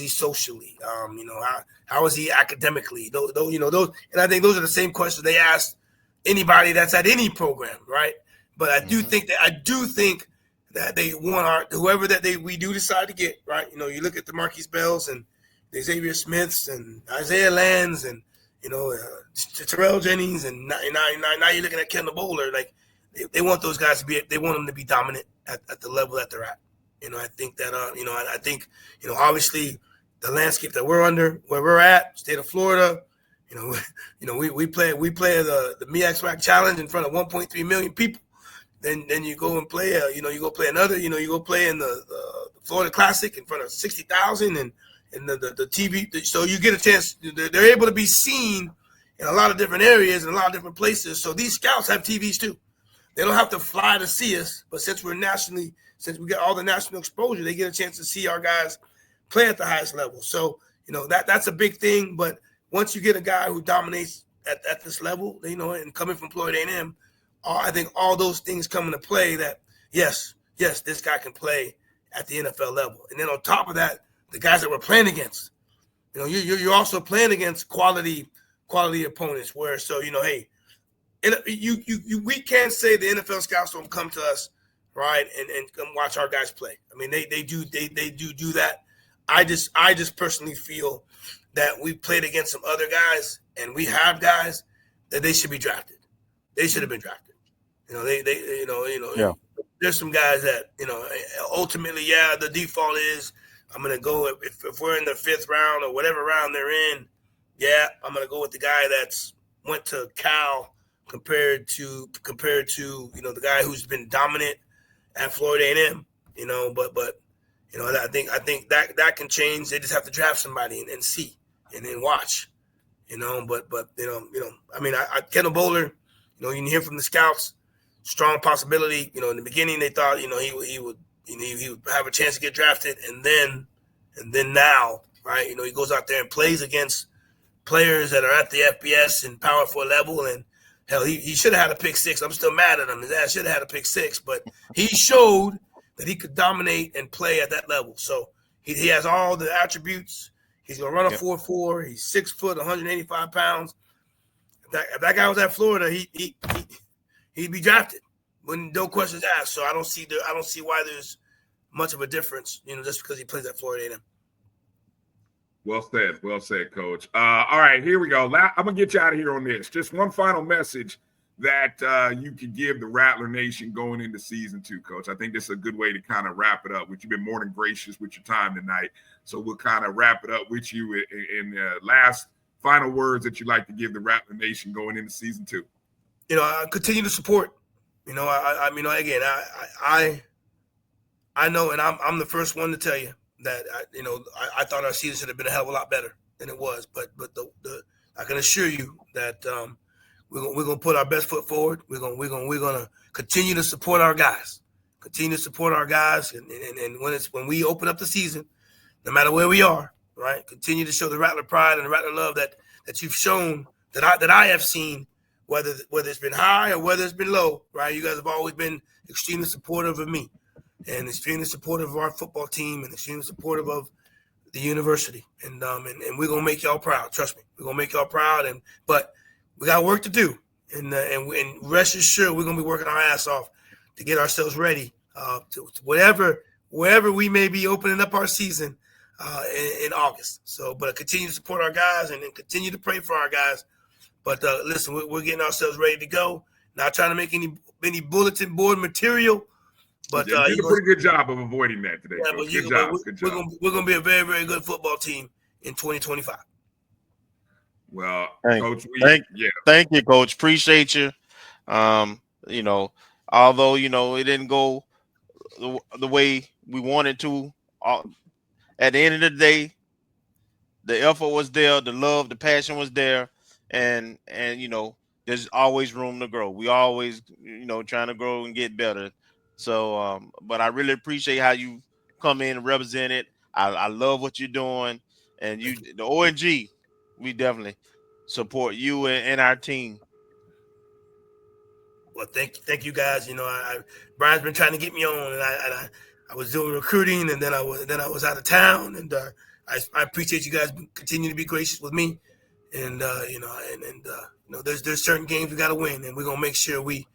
socially? How is he academically? Those, and I think those are the same questions they ask anybody that's at any program, right? But I do think that they want whoever that we do decide to get, right? You look at the Marquise Bells and the Xavier Smiths and Isaiah Lands and Terrell Jennings, and now you're looking at Kendall Bowler. Like, they want those guys they want them to be dominant at the level that they're at. I think that I think obviously the landscape that we're under, where we're at, state of Florida, we play the MEAC Challenge in front of 1.3 million people. Then you go and play you go play another, you go play in the Florida Classic in front of 60,000 and the TV. So you get a chance. They're able to be seen in a lot of different areas and a lot of different places. So these scouts have TVs too. They don't have to fly to see us, but since we get all the national exposure, they get a chance to see our guys play at the highest level. So, that's a big thing. But once you get a guy who dominates at this level, and coming from Florida A&M, I think all those things come into play that, yes, this guy can play at the NFL level. And then on top of that, the guys that we're playing against, you're also playing against quality opponents where, so, hey, we can't say the NFL scouts don't come to us, right, and come watch our guys play. I mean, they do that. I just personally feel that we played against some other guys, and we have guys that they should be drafted. They should have been drafted. Yeah. There's some guys that ultimately, the default is I'm gonna go if we're in the 5th round or whatever round they're in. Yeah, I'm gonna go with the guy that's went to Cal. Compared to the guy who's been dominant at Florida A&M, but I think that can change. They just have to draft somebody and see and then watch, but I mean, Kendall Bowler, you can hear from the scouts, strong possibility. In the beginning they thought he would have a chance to get drafted, and then now, right, he goes out there and plays against players that are at the FBS and Power 4 level, and hell, he should have had a pick 6. I'm still mad at him. His ass should have had a pick 6, but he showed that he could dominate and play at that level. So he has all the attributes. He's going to run a Yep. 4.4. He's 6 foot, 185 pounds. If that guy was at Florida, he'd be drafted. No questions asked. So I don't see why there's much of a difference, just because he plays at Florida A&M. Well said, Coach. All right, here we go. I'm gonna get you out of here on this. Just one final message that you can give the Rattler Nation going into season 2, Coach. I think this is a good way to kind of wrap it up. Which you've been more than gracious with your time tonight, so we'll kind of wrap it up with you in the last final words that you'd like to give the Rattler Nation going into season 2. I continue to support. Again, I know, and I'm the first one to tell you that I thought our season should have been a hell of a lot better than it was. But I can assure you that we're gonna put our best foot forward. We're gonna continue to support our guys. And when we open up the season, no matter where we are, right? Continue to show the Rattler pride and the Rattler love that you've shown, that I have seen, whether it's been high or whether it's been low, right? You guys have always been extremely supportive of me, and extremely supportive of our football team, and extremely supportive of the university. And we're gonna make y'all proud. Trust me, we're gonna make y'all proud. But we got work to do, and rest assured, we're gonna be working our ass off to get ourselves ready to wherever we may be opening up our season in August. So, but continue to support our guys and then continue to pray for our guys. But listen, we're getting ourselves ready to go. Not trying to make any bulletin board material. But you did a pretty good job of avoiding that today. Yeah, Coach. good job. We're gonna be a very, very good football team in 2025. Well, Coach, thank you, Coach. Appreciate you. Although it didn't go the way we wanted to, at the end of the day, the effort was there, the love, the passion was there, and there's always room to grow. We always trying to grow and get better. So, but I really appreciate how you come in and represent it. I love what you're doing, and the O&G, we definitely support you and our team. Well, thank you guys. Brian's been trying to get me on, and I was doing recruiting, and then I was out of town, and I appreciate you guys continue to be gracious with me, and there's certain games we got to win, and we're gonna make sure we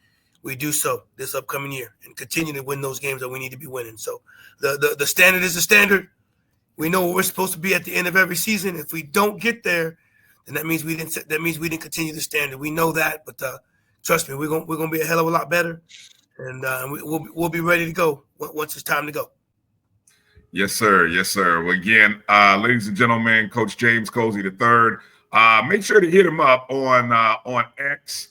do so this upcoming year and continue to win those games that we need to be winning. So the standard is the standard. We know where we're supposed to be at the end of every season. If we don't get there, then that means we didn't continue the standard. We know that, but trust me, we're gonna be a hell of a lot better, and we'll be ready to go once it's time to go. Yes, sir. Well, again, ladies and gentlemen, Coach James Colzie III. Make sure to hit him up on X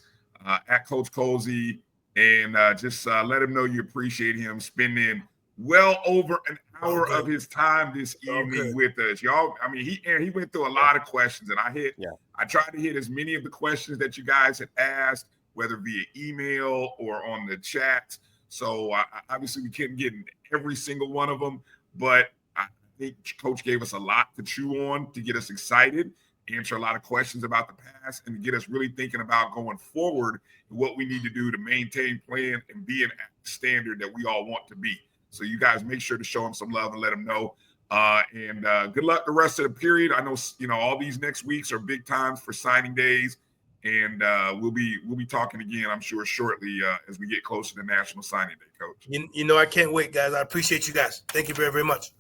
at Coach Colzie, and just let him know you appreciate him spending well over an hour of his time this evening with us, y'all. I mean, he went through a lot of questions, and I tried to hit as many of the questions that you guys had asked, whether via email or on the chat. So obviously we couldn't get in every single one of them, but I think Coach gave us a lot to chew on to get us excited, answer a lot of questions about the past, and to get us really thinking about going forward and what we need to do to maintain, plan, and be an standard that we all want to be. So you guys make sure to show him some love and let him know. And good luck the rest of the period. I know all these next weeks are big times for signing days, and we'll be talking again, I'm sure, shortly as we get closer to National Signing Day, Coach. I can't wait, guys. I appreciate you guys. Thank you very, very much.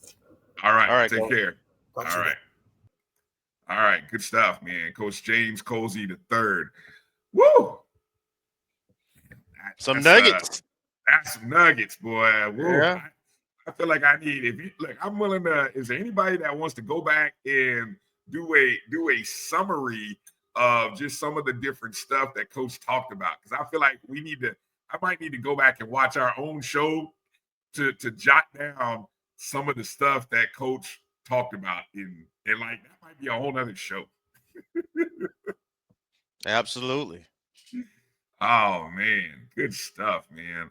All right. Take care. All right. All right. Good stuff, man. Coach James Colzie III. Woo! Some nuggets. That's some nuggets, boy. Woo. Yeah. I feel like I'm willing to. Is there anybody that wants to go back and do a summary of just some of the different stuff that Coach talked about? Because I feel like I might need to go back and watch our own show to jot down some of the stuff that Coach talked about, and like that might be a whole nother show. Absolutely. Oh man, good stuff, man.